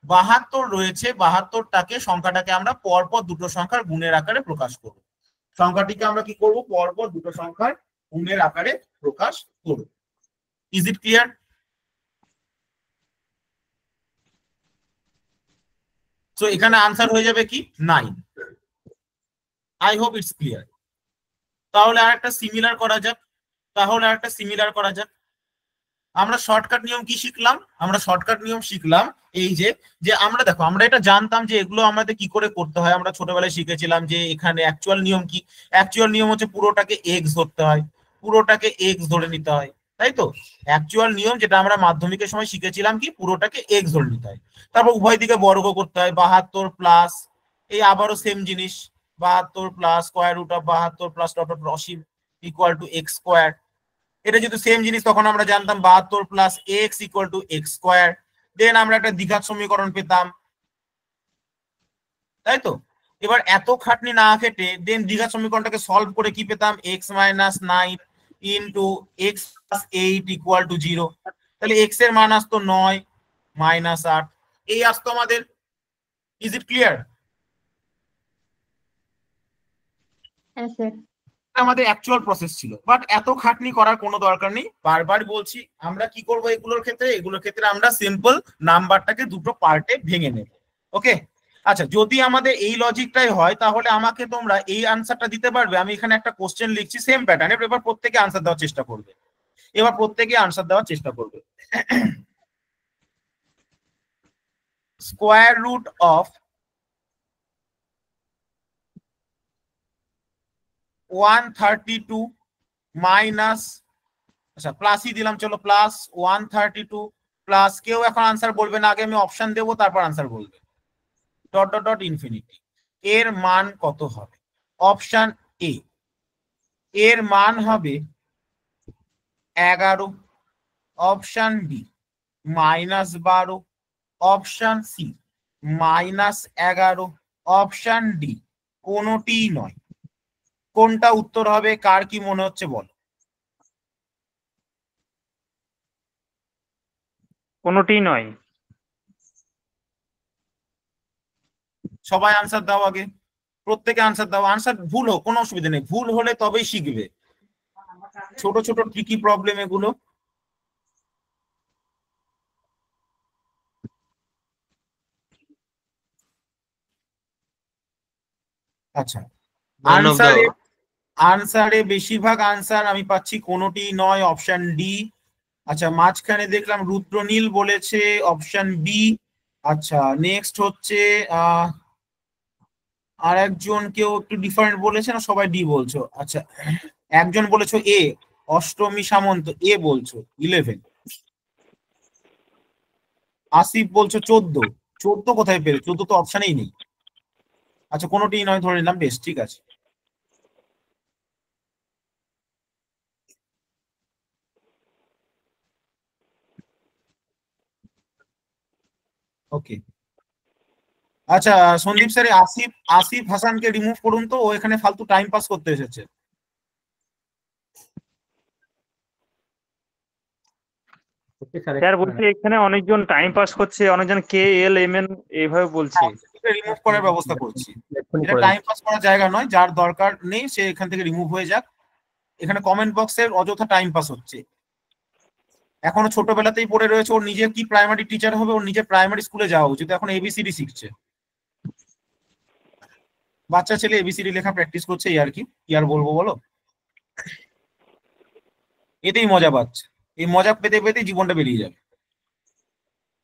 72 রয়েছে, 72টাকে সংখ্যাটাকে আমরা পরপর দুটো সংখ্যার গুণের আকারে প্রকাশ করব। সংখ্যাটিকে আমরা কি করব, পরপর দুটো সংখ্যার গুণের আকারে প্রকাশ করব। Is it clear? সো এখানে আনসার হয়ে যাবে কি 9। I hope it's clear. তাহলে আরেকটা সিমিলার করা যাক। আমরা শর্টকাট নিয়ম কি শিখলাম? আমরা শর্টকাট নিয়ম শিখলাম এই যে আমরা দেখো, আমরা এটা জানতাম যে এগুলো আমাদের কি করে করতে হয়। আমরা ছোটবেলায় শিখেছিলাম যে এখানে অ্যাকচুয়াল নিয়ম কি, অ্যাকচুয়াল নিয়ম হচ্ছে পুরোটাকে এক্স ধরতে হয়, পুরোটাকে এক্স ধরে নিতে হয়, তাই তো? অ্যাকচুয়াল নিয়ম যেটা আমরা মাধ্যমিকের সময় শিখেছিলাম কি, পুরোটাকে এক্স ধরে নিতে হয়। তারপর উভয় দিকে বর্গ করতে হয়, 72 প্লাস, এই আবারও সেম জিনিস, 72 plus square root of 72 plus dot dot অসীম ইকুয়াল টু এক্স স্কোয়ার। এটা যেহেতু সেম জিনিস, তখন আমরা জানতাম 72 plus x equal to x square. Then আমরা একটা দ্বিঘাত সমীকরণ পেতাম, তাই তো? এবার এত খাটনি না খেটে দেন দ্বিঘাত সমীকরণটাকে সলভ করে কি পেতাম, x minus 9 into x plus 8 equal to 0। তাহলে এক্স এর মান আসতো 9 মাইনাস 8, এই আসতো আমাদের। Is it clear? হ্যাঁ স্যার। আমাদের অ্যাকচুয়াল প্রসেস ছিল, বাট এত খাটনি করার কোনো দরকার নেই। বারবার বলছি, আমরা কি করব এগুলোর ক্ষেত্রে আমরা সিম্পল নাম্বারটাকে দুটো পার্টে ভেঙে নেব। ওকে, আচ্ছা, যদি আমাদের এই লজিকটাই হয় তাহলে আমাকে তোমরা এই আনসারটা দিতে পারবে। আমি এখানে একটা কোশ্চেন লিখছি সেম প্যাটার্নে, এবার প্রত্যেকে আনসার দেওয়ার চেষ্টা করবে। স্কোয়ার রুট অফ 132 মাইনাস, আচ্ছা প্লাসই দিলাম, চলো প্লাস 132 প্লাস, কেউ এখন আনসার বলবে না, আগে আমি অপশন দেবো তারপর আনসার বলবে, ডট ডট ডট ইনফিনিটি। এর মান কত হবে? অপশন এ এর মান হবে 11, option B -12, option C -11, option D কোনোটিই নয়। কোনটা উত্তর হবে? কার কি মনে হচ্ছে বলো? কোনোটি নয়। সবাই আনসার দাও, আগে প্রত্যেকে আনসার দাও। আনসার ভুল হোক কোনো অসুবিধা নেই, ভুল হলে তবেই শিখবে। ছোট ছোট ট্রিকি প্রবলেম এগুলো। আচ্ছা, আনসারে বেশিরভাগ আনসার আমি পাচ্ছি কোনোটি নয়, অপশন ডি। আচ্ছা, মাঝখানে দেখলাম রুদ্রনীল বলেছে অপশন বি। আচ্ছা, নেক্সট হচ্ছে আর একজন কেউ একটু ডিফারেন্ট বলেছে, না সবাই ডি বলছো? আচ্ছা, একজন বলেছো এ, অষ্টমী সামন্ত এ বলছো 11। আসিফ বলছো 14। 14 কোথায় পেলে? 14 তো অপশনেই নেই। আচ্ছা, কোনোটি নয় ধরে নিলাম, বেশ ঠিক আছে। ওকে, আচ্ছা সন্দীপ স্যার, আসিফ আসিফ হাসানকে রিমুভ করুন তো, ও এখানে ফালতু টাইম পাস করতে এসেছে। স্যার বলছি এখানে অনেকজন টাইম পাস করছে, অনেকজন কে এল এম এন এইভাবে বলছে। রিমুভ করার ব্যবস্থা করছি। এটা টাইম পাস করার জায়গা নয়, যার দরকার নেই সে এখান থেকে রিমুভ হয়ে যাক। এখানে কমেন্ট বক্সের অযথা টাইম পাস হচ্ছে। এখনো ছোটবেলাতেই পড়ে রয়েছে, ওর নিজে কি প্রাইমারি টিচার হবে, ওর নিজে প্রাইমারি স্কুলে যাওয়া উচিত। এখন এবিসিডি শিখছে, বাচ্চা ছেলে এবিসিডি লেখা প্র্যাকটিস করছে, এই আর কি আর বলবো বলো? এতেই মজা পাচ্ছে, এই মজা পেতে পেতে জীবনটা বেরিয়ে যাবে।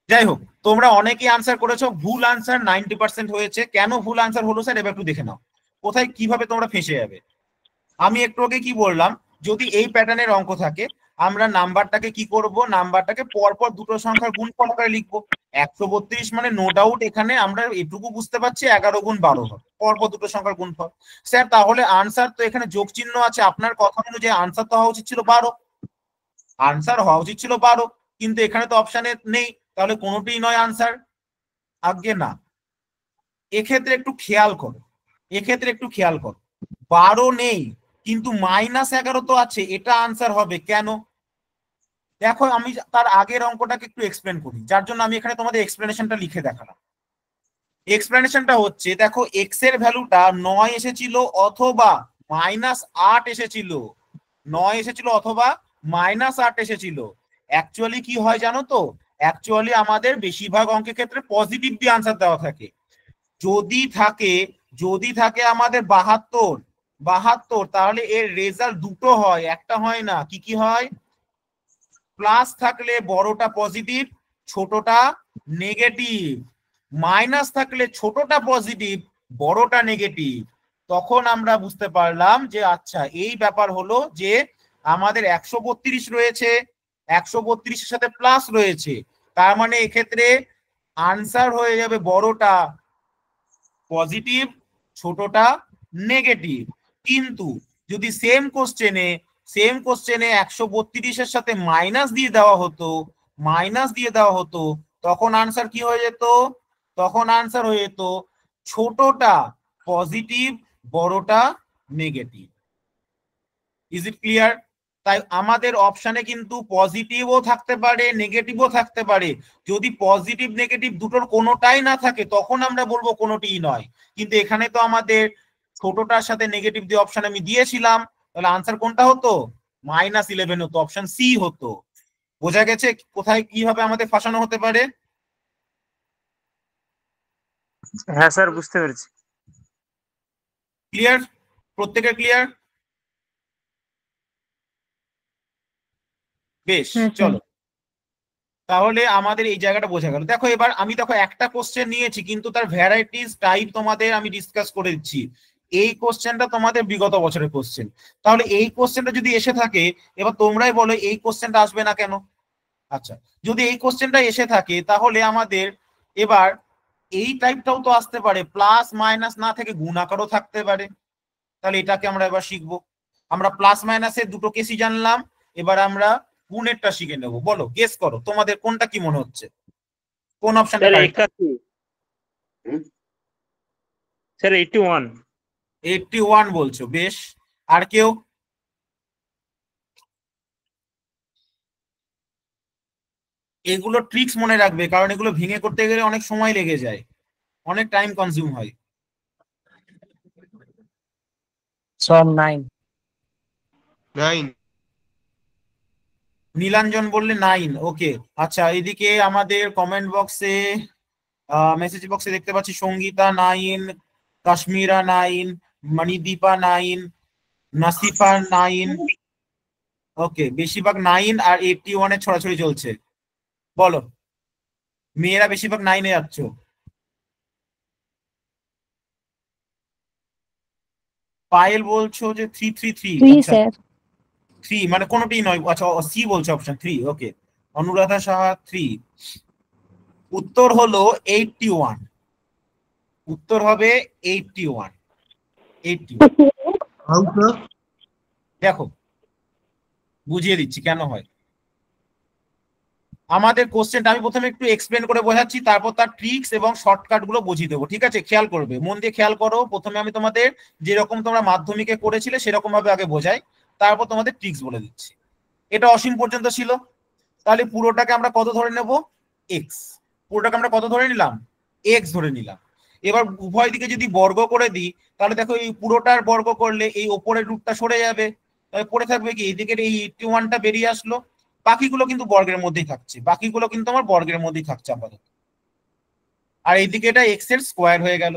যাই হোক, তোমরা অনেকেই আনসার করেছো, ভুল আনসার 90% হয়েছে। কেন ভুল আনসার হলো স্যার, এবার একটু দেখে নাও কোথায় কিভাবে তোমরা ফেঁসে যাবে। আমি একটু আগে কি বললাম, যদি এই প্যাটার্নের অঙ্ক থাকে আমরা নাম্বারটাকে কি করব, নাম্বারটাকে পরপর দুটো সংখ্যার গুণফল আকারে লিখবো। 132 মানে নো ডাউট এখানে আমরা এটুকু বুঝতে পারছি 11 গুণ 12 হবে, পরপর দুটো সংখ্যার গুণফল। স্যার তাহলে আনসার তো এখানে যোগ চিহ্ন আছে, আপনার কথা অনুযায়ী আনসার তো হওয়া উচিত ছিল 12, আনসার হওয়া উচিত ছিল 12, কিন্তু এখানে তো অপশানে নেই, তাহলে কোনোটিই নয় আনসার। আগে না, এক্ষেত্রে একটু খেয়াল করো, এক্ষেত্রে একটু খেয়াল করো, 12 নেই কিন্তু -11 তো আছে, এটা আনসার হবে কেন? দেখো আমি তার আগের অঙ্কটাকে একটু এক্সপ্লেন করি, যার জন্য আমি এখানে তোমাদের এক্সপ্লেনেশনটা লিখে দেখালাম। এক্সপ্লেনেশনটা হচ্ছে, দেখো এক্স এর ভ্যালুটা 9 এসেছিল অথবা -8 এসেছিল, 9 এসেছিল অথবা -8 এসেছিল। অ্যাকচুয়ালি কি হয় জানো তো, অ্যাকচুয়ালি আমাদের বেশিরভাগ অঙ্কের ক্ষেত্রে পজিটিভ দিয়ে আনসার দেওয়া থাকে। যদি থাকে আমাদের 72, তাহলে এর রেজাল্ট দুটো হয়, একটা হয় না। কি কি হয়? প্লাস থাকলে বড়টা পজিটিভ, ছোটটা নেগেটিভ, মাইনাস থাকলে ছোটটা পজিটিভ, বড়টা নেগেটিভ। তখন আমরা বুঝতে পারলাম যে আচ্ছা এই ব্যাপার হলো যে আমাদের 132 রয়েছে, 132-এর সাথে প্লাস রয়েছে, তার মানে এক্ষেত্রে আনসার হয়ে যাবে বড়টা পজিটিভ, ছোটটা নেগেটিভ। কিন্তু যদি সেম কোশ্চেনে 132-এর সাথে মাইনাস দিয়ে দেওয়া হতো, তখন আনসার কি হয়ে যেত? তখন আনসার হয়ে যেত ছোটটা পজিটিভ, বড়টা নেগেটিভ। Is it clear? তাই আমাদের অপশানে কিন্তু পজিটিভও থাকতে পারে, নেগেটিভও থাকতে পারে। যদি পজিটিভ নেগেটিভ দুটোর কোনোটাই না থাকে তখন আমরা বলবো কোনোটিই নয়। কিন্তু এখানে তো আমাদের ছোটটার সাথে নেগেটিভ দিয়ে অপশন আমি দিয়েছিলাম, তাহলে আনসার কোনটা হতো? -11 হতো, অপশন সি হতো। বোঝা গেছে কোথায় কিভাবে আমাদের ফাঁসানো হতে পারে? হ্যাঁ স্যার, বুঝতে পেরেছি। ক্লিয়ার? প্রত্যেকের ক্লিয়ার? বেশ, চলো তাহলে আমাদের এই জায়গাটা বোঝা গেল। দেখো এবার আমি একটা কোশ্চেন নিয়েছি কিন্তু তার ভ্যারাইটিস টাইপ তোমাদের আমি ডিসকাস করে দিচ্ছি। এই কোশ্চেনটা তোমাদের বিগত বছরের কোশ্চেন, তাহলে এই কোশ্চেনটা যদি এসে থাকে, এবার তোমরাই বলো এই কোশ্চেনটা আসবে না কেন? আচ্ছা, যদি এই কোশ্চেনটা এসে থাকে তাহলে আমাদের এবার এই টাইপটাও তো আসতে পারে, প্লাস মাইনাস না থেকে গুণাকারও থাকতে পারে। তাহলে এটাকে আমরা এবার শিখবো। আমরা প্লাস মাইনাসের দুটো কেসই জানলাম, এবার আমরা গুণেরটা শিখে নেবো। বলো, গেস করো তোমাদের কোনটা কি মনে হচ্ছে, কোন অপশনটা কারেক্ট? স্যার 81। 81 বলছো, বেশ। আর কেউ? এগুলো ট্রিক্স মনে রাখবে, কারণ এগুলো ভেঙে করতে গেলে অনেক সময় লেগে যায়, অনেক টাইম কনজিউম হয়। স্যার 9। নীলাঞ্জন বললে 9, ওকে। আচ্ছা, এদিকে আমাদের কমেন্ট বক্সে মেসেজ বক্সে দেখতে পাচ্ছি সঙ্গীতা 9, কাশ্মীরা 9, মণিদীপা 9, নাসিফা 9। ওকে, বেশিরভাগ 9 আর 81 এর ছড়াছড়ি চলছে। বলো, মেয়েরা বেশিরভাগ 9-এ যাচ্ছ। পায়েল বলছো যে 333। আচ্ছা, 3 মানে কোনোটিই নয়। আচ্ছা, সি বলছো, অপশন 3। ওকে, অনুরাধা সাহা 3। উত্তর হলো 81। উত্তর হবে 81। দেখো বুঝিয়ে দিচ্ছি কেন হয়। আমাদের কোশ্চেনটা আমি প্রথমে একটু এক্সপ্লেন করে বোঝাচ্ছি, তারপর তার ট্রিক্স এবং শর্টকাট গুলো বুঝিয়ে দেবো, ঠিক আছে? খেয়াল করবে, মন দিয়ে খেয়াল করো। প্রথমে আমি তোমাদের যেরকম তোমরা মাধ্যমিকে করেছিলে সেরকম ভাবে আগে বোঝাই, তারপর তোমাদের ট্রিক্স বলে দিচ্ছি। এটা অসীম পর্যন্ত ছিল, তাহলে পুরোটাকে আমরা কত ধরে নেব? এক্স। পুরোটাকে আমরা কত ধরে নিলাম? এক্স ধরে নিলাম। এবার উভয় দিকে যদি বর্গ করে দিই, তাহলে দেখো এই পুরোটার বর্গ করলে এই ওপরের রুটটা সরে যাবে, পড়ে থাকবে কি এইদিকে এই 81টা বেরিয়ে আসলো। বাকিগুলো কিন্তু বর্গের মধ্যেই থাকছে, বাকিগুলো কিন্তু আমার বর্গের মধ্যেই থাকছে আপাতত। আর এইদিকে এটা এক্স এর স্কোয়ার হয়ে গেল।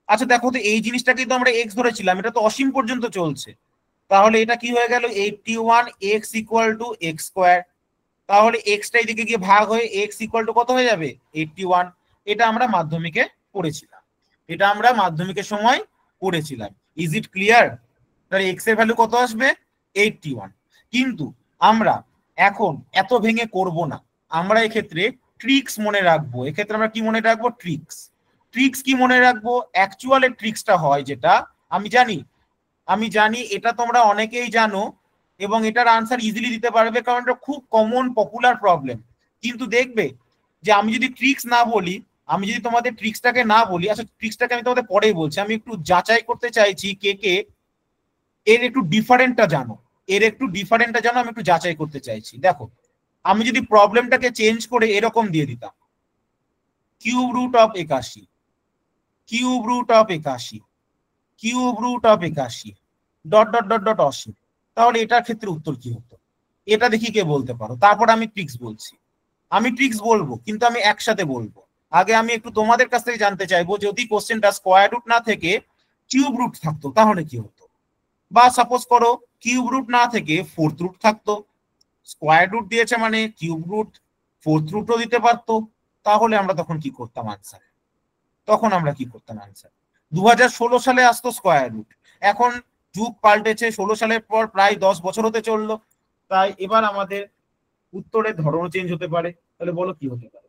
আচ্ছা দেখো তো, এই জিনিসটা কিন্তু আমরা এক্স ধরেছিলাম, এটা তো অসীম পর্যন্ত চলছে, তাহলে এটা কি হয়ে গেল? 81 x equal to x square. তাহলে এক্সটা এদিকে গিয়ে ভাগ হয়ে এক্স ইকুয়াল টু কত হয়ে যাবে? 81। এটা আমরা মাধ্যমিকে পড়েছিলাম, এটা আমরা মাধ্যমিকের সময় পড়েছিলাম। Is it clear? তাহলে এক্স এর ভ্যালু কত আসবে? 81। কিন্তু আমরা এখন এত ভেঙে করব না, আমরা এক্ষেত্রে ট্রিক্স মনে রাখবো। এক্ষেত্রে আমরা কি মনে রাখবো? ট্রিক্স কি মনে রাখবো? অ্যাকচুয়ালের ট্রিক্সটা হয় যেটা আমি জানি এটা তোমরা অনেকেই জানো এবং এটার আনসার ইজিলি দিতে পারবে, কারণ এটা খুব কমন পপুলার প্রবলেম। কিন্তু দেখবে যে আমি যদি ট্রিক্স না বলি, আমি যদি তোমাদের ট্রিক্সটাকে না বলি, আচ্ছা ট্রিক্সটাকে আমি তোমাদের পরেই বলছি, আমি একটু যাচাই করতে চাইছি কে কে এর একটু ডিফারেন্টটা জানো, আমি একটু যাচাই করতে চাইছি। দেখো আমি যদি প্রবলেমটাকে চেঞ্জ করে এরকম দিয়ে দিতাম, cube root of 81, cube root of 81, cube root of 81 dot dot dot dot অসীম, তাহলে এটার ক্ষেত্রে উত্তর কি হতো? এটা দেখি কে বলতে পারো। তারপর আমি ট্রিক্স বলছি, আমি ট্রিক্স বলবো কিন্তু আমি একসাথে বলবো। আগে আমি একটু তোমাদের কাছ থেকে জানতে চাইবো, যদি কোশ্চেনটা স্কোয়ার রুট না থেকে কিউব রুট থাকতো তাহলে কি হতো? বা সাপোজ করো কিউব রুট না থেকে ফোর্থ রুট থাকতো, স্কোয়ার রুট দিয়েছে মানে কিউব রুট ফোর্থ রুটও দিতে পারতো, তাহলে আমরা তখন কি করতাম আনসার? 2016 সালে আসতো স্কোয়ার রুট, এখন যুগ পাল্টেছে, 16 সালের পর প্রায় 10 বছর হতে চললো, তাই এবার আমাদের উত্তরের ধরনও চেঞ্জ হতে পারে। তাহলে বলো কি হতে পারে?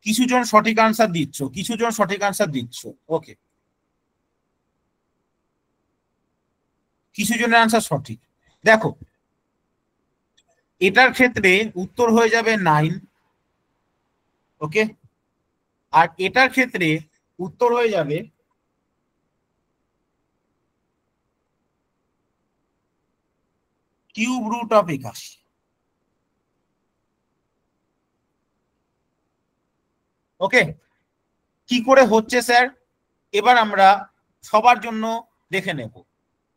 কিছু জন সঠিক আনসার দিচ্ছ, ওকে, কিছু জনের আনসার সঠিক। দেখো এটার ক্ষেত্রে উত্তর হয়ে যাবে 9, ওকে, আর এটার ক্ষেত্রে উত্তর হয়ে যাবে কিউব রুট অফ 81। ওকে, কি করে হচ্ছে স্যার এবার আমরা সবার জন্য দেখে নেব।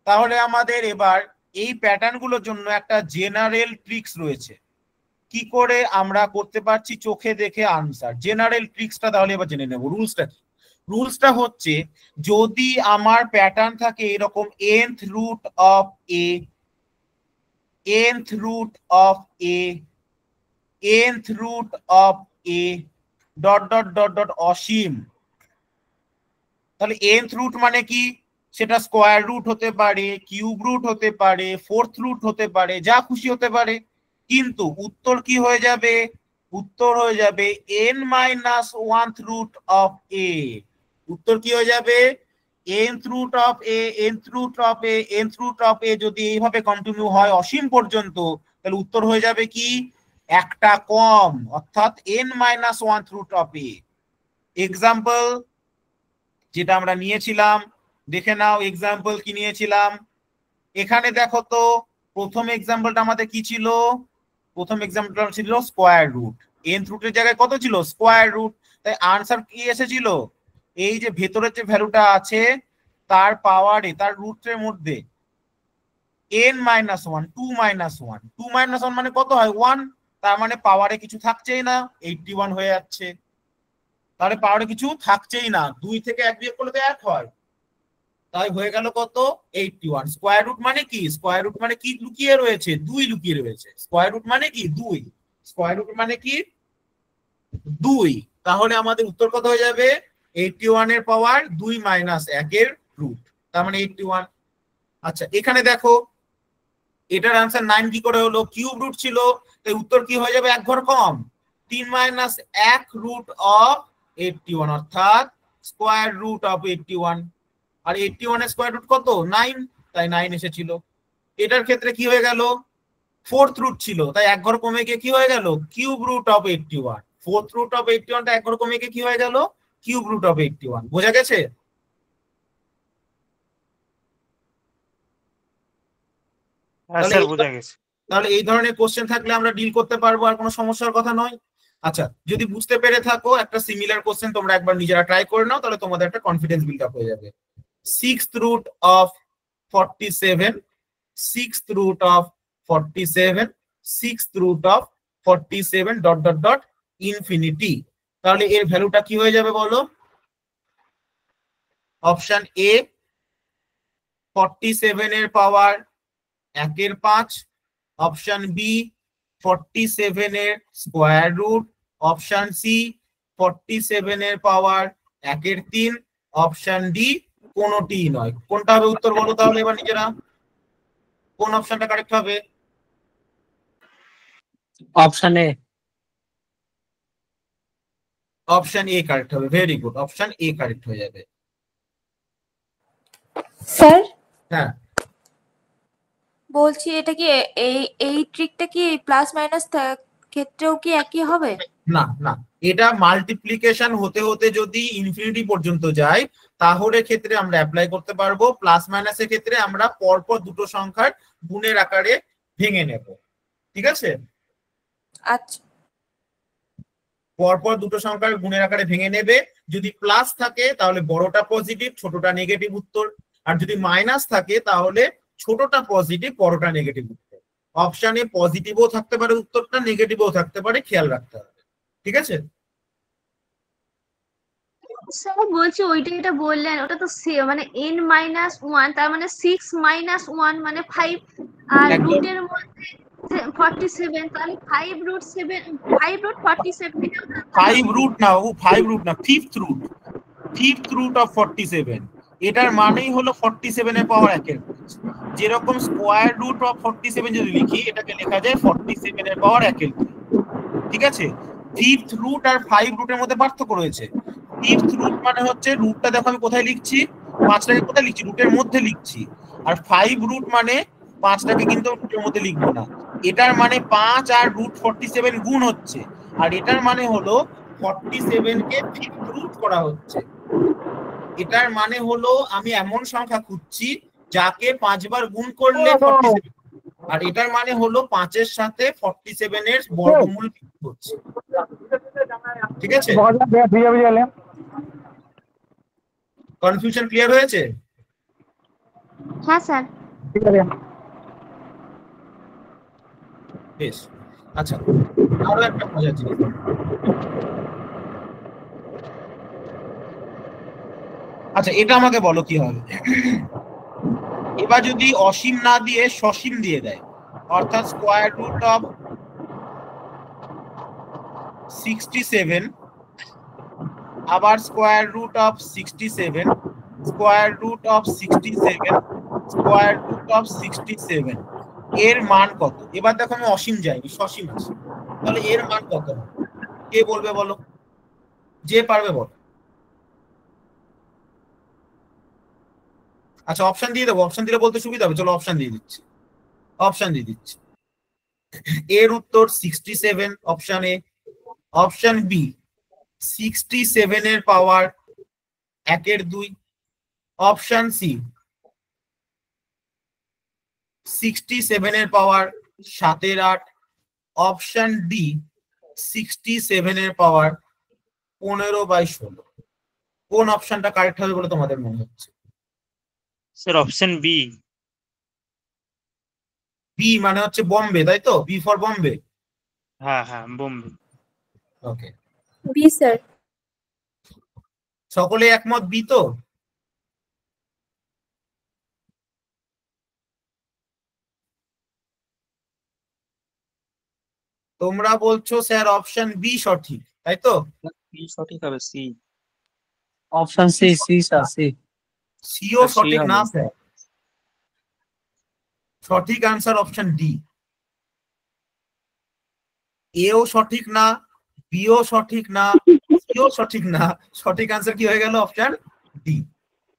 তাহলে আমাদের এবার এই প্যাটার্নগুলোর জন্য একটা জেনারেল ট্রিক্স রয়েছে, কি করে আমরা করতে পারছি চোখে দেখে আনসার। জেনারেল ট্রিক্সটা তাহলে এবার জেনে নেব। রুলসটা কি? রুলসটা হচ্ছে, যদি আমার প্যাটার্ন থাকে এরকম nth root of a, nth root of a, nth root of a dot dot dot dot অসীম, তাহলে nth রুট মানে কি? সেটা স্কোয়ার রুট হতে পারে, কিউব রুট হতে পারে, ফোর্থ রুট হতে পারে, যা খুশি হতে পারে, কিন্তু উত্তর কি হয়ে যাবে? উত্তর হয়ে যাবে n minus 1th root of a। উত্তর কি হয়ে যাবে? nth root of a, nth root of a, nth root of a যদি এইভাবে কন্টিনিউ হয় অসীম পর্যন্ত, তাহলে উত্তর হয়ে যাবে কি? একটা কম, অর্থাৎ n minus 1th root of a। Example যেটা আমরা নিয়েছিলাম, দেখে নাও এক্সাম্পল কি নিয়েছিলাম। এখানে দেখো তো প্রথম এক্সাম্পলটা আমাদের কি ছিল? প্রথম এক্সাম্পলটা ছিল স্কোয়ার রুট, nth রুটের জায়গায় কত ছিল? Square root. তাই আনসার কি এসেছিল? এই যে ভেতরের যে ভ্যালুটা আছে তার পাওয়ারে, তার রুটের মধ্যে n মাইনাস 1, 2 মাইনাস 1, 2 মাইনাস 1 মানে কত হয়? 1। তার মানে পাওয়ারে কিছু থাকছেই না, 81 হয়ে যাচ্ছে। তাহলে পাওয়ারে কিছু থাকছেই না, 2 থেকে 1 বিয়োগ করলে তো 1 হয়, তাই হয়ে গেল কত? 81। স্কোয়ার রুট মানে কি? স্কোয়ার রুট মানে কি লুকিয়ে রয়েছে? 2 লুকিয়ে রয়েছে। স্কোয়ার রুট মানে কি? 2। স্কোয়ার রুট মানে কি? 2। তাহলে আমাদের উত্তর কত হয়ে যাবে? 81 এর পাওয়ার 2 মাইনাস 1 এর রুট, তার মানে 81। আচ্ছা এখানে দেখো এটার আনসার 9 কি করে হলো? কিউব রুট ছিল, তাই উত্তর কি হয়ে যাবে? এক ঘর কম, 3 মাইনাস 1 রুট অফ 81, অর্থাৎ স্কোয়ার রুট অফ 81। আর 81 এর স্কোয়ার রুট কত? 9, তাই 9 এসেছিল। এটার ক্ষেত্রে কি হয়ে গেল? ফোর্থ রুট ছিল, তাই এক ঘর কমে গিয়ে কি হয়ে গেল? Cube root of 81। Fourth root of 81 টা এক ঘর কমে গিয়ে কি হয়ে গেল? Cube root of 81। বোঝা গেছে? হ্যাঁ স্যার বোঝা গেছে। তাহলে এই ধরনের কোশ্চেন থাকলে আমরা ডিল করতে পারবো, আর কোনো সমস্যার কথা নয়। আচ্ছা যদি বুঝতে পেরে থাকো একটা সিমিলার কোশ্চেন তোমরা একবার নিজেরা ট্রাই করে নাও, তাহলে তোমাদের একটা কনফিডেন্স বিল্ড আপ হয়ে যাবে। 6th root of 47, 6th root of 47, 6th root of 47 dot dot dot infinity. তাহলে এর ভ্যালুটা কি হয়ে যাবে বলো? অপশন এ 47 এর পাওয়ার 1 এর 5, অপশন বি 47 এর স্কোয়ার রুট, অপশন সি 47 এর পাওয়ার 1 এর 3, অপশন ডি কোনটি নয়। কোনটা হবে উত্তর বলো তাহলে এবার নিজেরা? কোন অপশনটা কারেক্ট হবে? Option A. Option A correct হবে। Very good, option A correct হয়ে যাবে। স্যার হ্যাঁ বলছি এটা কি এই এই ট্রিকটা কি প্লাস মাইনাস ক্ষেত্রেও কি একই হবে? না না, এটা মাল্টিপ্লিকেশন হতে হতে যদি ইনফিনিটি পর্যন্ত যায় তাহলে ক্ষেত্রে আমরা অ্যাপ্লাই করতে পারবো। প্লাস মাইনাসের ক্ষেত্রে আমরা পরপর দুটো সংখ্যার গুণের আকারে ভেঙে নেব। ঠিক আছে, আচ্ছা পরপর দুটো সংখ্যার গুণের আকারে ভেঙে নেবে। যদি প্লাস থাকে তাহলে বড়টা পজিটিভ, ছোটটা নেগেটিভ উত্তর। আর যদি মাইনাস থাকে তাহলে ছোটটা পজিটিভ, বড়টা নেগেটিভ উত্তর। অপশানে পজিটিভও থাকতে পারে উত্তরটা, নেগেটিভও থাকতে পারে, খেয়াল রাখতে হবে। ঠিক আছে, স্যার বলছি ওইটা যেটা বললেন ওটা তো মানে n-1, তার মানে 6-1 মানে 5, আর একদম। রুটের মধ্যে 47, তাহলে 5√7, 5√47 5 রুট না, ও 5 রুট না, ফিফথ রুট অফ 47। এটার মানেই হলো 47 এর পাওয়ার 1 এর ঘাত। যেরকম স্কোয়ার রুট অফ 47 যদি লিখি, এটাকে লেখা যায় 47 এর পাওয়ার 1 এর ঘাত। ঠিক আছে, ফিফথ রুট আর 5 রুটের মধ্যে পার্থক্য রয়েছে। ফিফথ রুট মানে হচ্ছে রুটটা দেখো আমি কোথায় লিখছি, 5টাকে কোথায় লিখছি, রুটের মধ্যে লিখছি। আর 5 রুট মানে 5টাকে কিন্তু রুটের মধ্যে লিখবো না। এটার মানে 5 আর রুট 47 গুণ হচ্ছে, আর এটার মানে হলো 47 কে ফিফথ রুট করা হচ্ছে। এটার মানে হলো আমি এমন সংখ্যা খুঁজছি যাকে 5 বার গুণ করলে 47, আর এটার মানে হলো 5 এর সাথে 47 এর বর্গমূল বিয়োগ হচ্ছে। ঠিক আছে, কনফিউশন ক্লিয়ার হয়েছে? হ্যাঁ স্যার। বেশ, আচ্ছা আরো একটা মজার জিনিস। আচ্ছা এটা আমাকে বলো কি হবে। এবার যদি অসীম না দিয়ে সসীম দিয়ে দেয়, অর্থাৎ স্কোয়ার রুট অফ 67 আবার square root of 67, square root of 67, square root of 67, এর মান কত? এবার দেখো আমি অসীম যাইনি, সসীম আছে, তাহলে এর মান কত হবে? কে বলবে বলো, যে পারবে বলো। আচ্ছা অপশন দিয়ে দেবো, অপশন দিলে বলতে সুবিধা হবে। চলো অপশন দিয়ে দিচ্ছি, অপশন দিয়ে দিচ্ছি। এর উত্তর 67 অপশন এ। অপশন বি 67 এর পাওয়ার 1 এর 2। অপশন সি 67 এর পাওয়ার 7 এর 8। অপশন ডি 67 এর পাওয়ার 15/16। কোন অপশনটা কারেক্ট হবে বলে তোমাদের মনে হচ্ছে? Sir option B. বি মানে হচ্ছে বম্বে, তাই তো? B for Bombay. হ্যাঁ হ্যাঁ বোম্বে। ওকে, বি স্যার। সকলে একমত বি তো? তোমরা বলছো স্যার অপশন বি সঠিক, তাই তো? কি সঠিক হবে? C. Option C, C sir, C. সিও স্যার, সঠিক C না হবে। স্যার, সঠিক আনসার অপশন ডি। এও সঠিক না, বিও সঠিক না, সিও সঠিক না, সঠিক আনসার কি হয়ে গেল? Option D.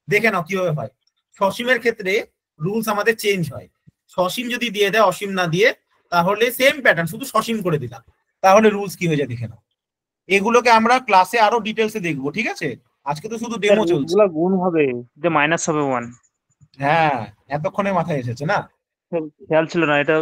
দেখে নাও কিভাবে হয়। সসীমের ক্ষেত্রে রুলস আমাদের চেঞ্জ হয়। সসীম যদি দিয়ে দেয়, অসীম না দিয়ে, তাহলে সেম প্যাটার্ন, শুধু সসীম করে দিলাম, তাহলে রুলস কি হয়ে যায় দেখে নাও। এগুলোকে আমরা ক্লাসে আরো ডিটেলসে দেখবো, ঠিক আছে? আজকে তো শুধু ডেমো চলছে। এগুলা গুণ হবে, যে মাইনাস হবে 1। হ্যাঁ, এতক্ষণে মাথায় এসেছে না? খেয়াল ছিল না এটা।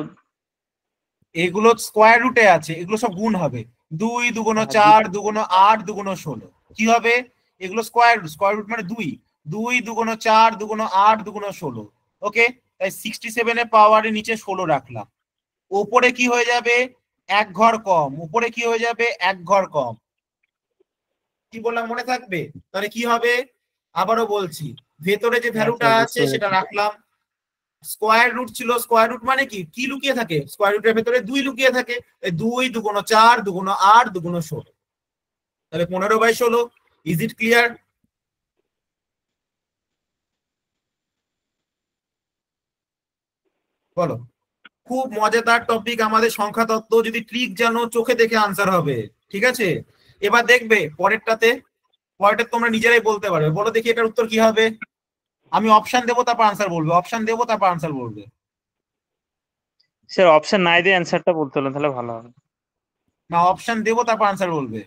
এগুলো স্কোয়ার রুটে আছে, এগুলো সব গুণ হবে। 2 2 4 2 8 2 16 কি হবে? এগুলো স্কোয়ার রুট, স্কোয়ার রুট মানে 2 2 2 4 2 8 2 16। ওকে, তাই 67 এর পাওয়ারের নিচে 16 রাখলাম। উপরে কি হয়ে যাবে? এক ঘর কম। উপরে কি হয়ে যাবে? এক ঘর কম। কি বললাম মনে থাকবে? তাহলে কি হবে? আবারও বলছি, ভেতরে যে ভ্যালুটা আছে সেটা রাখলাম। স্কোয়ার রুট ছিল, স্কোয়ার রুট মানে কি কি লুকিয়ে থাকে? স্কোয়ার রুটের ভেতরে 2 লুকিয়ে থাকে। 2 2 4 2 8 2 16, তাহলে 15/16। Is it clear? বলো। খুব মজাদার টপিক আমাদের সংখ্যা তত্ত্ব। যদি ট্রিক জানো, চোখে দেখে আনসার হবে। ঠিক আছে, এবার দেখবে পরেরটাতে, পরেরটা তোমরা নিজেরাই বলতে পারবে। বলো দেখি এটার উত্তর কি হবে? আমি অপশন দেবো তারপর আনসার বলবে, অপশন দেবো তারপর আনসার বলবে। স্যার অপশন নাই দিয়ে অ্যান্সারটা বলতে হলেন তাহলে ভালো হবে। না, অপশন দেবো তারপর আনসার বলবে,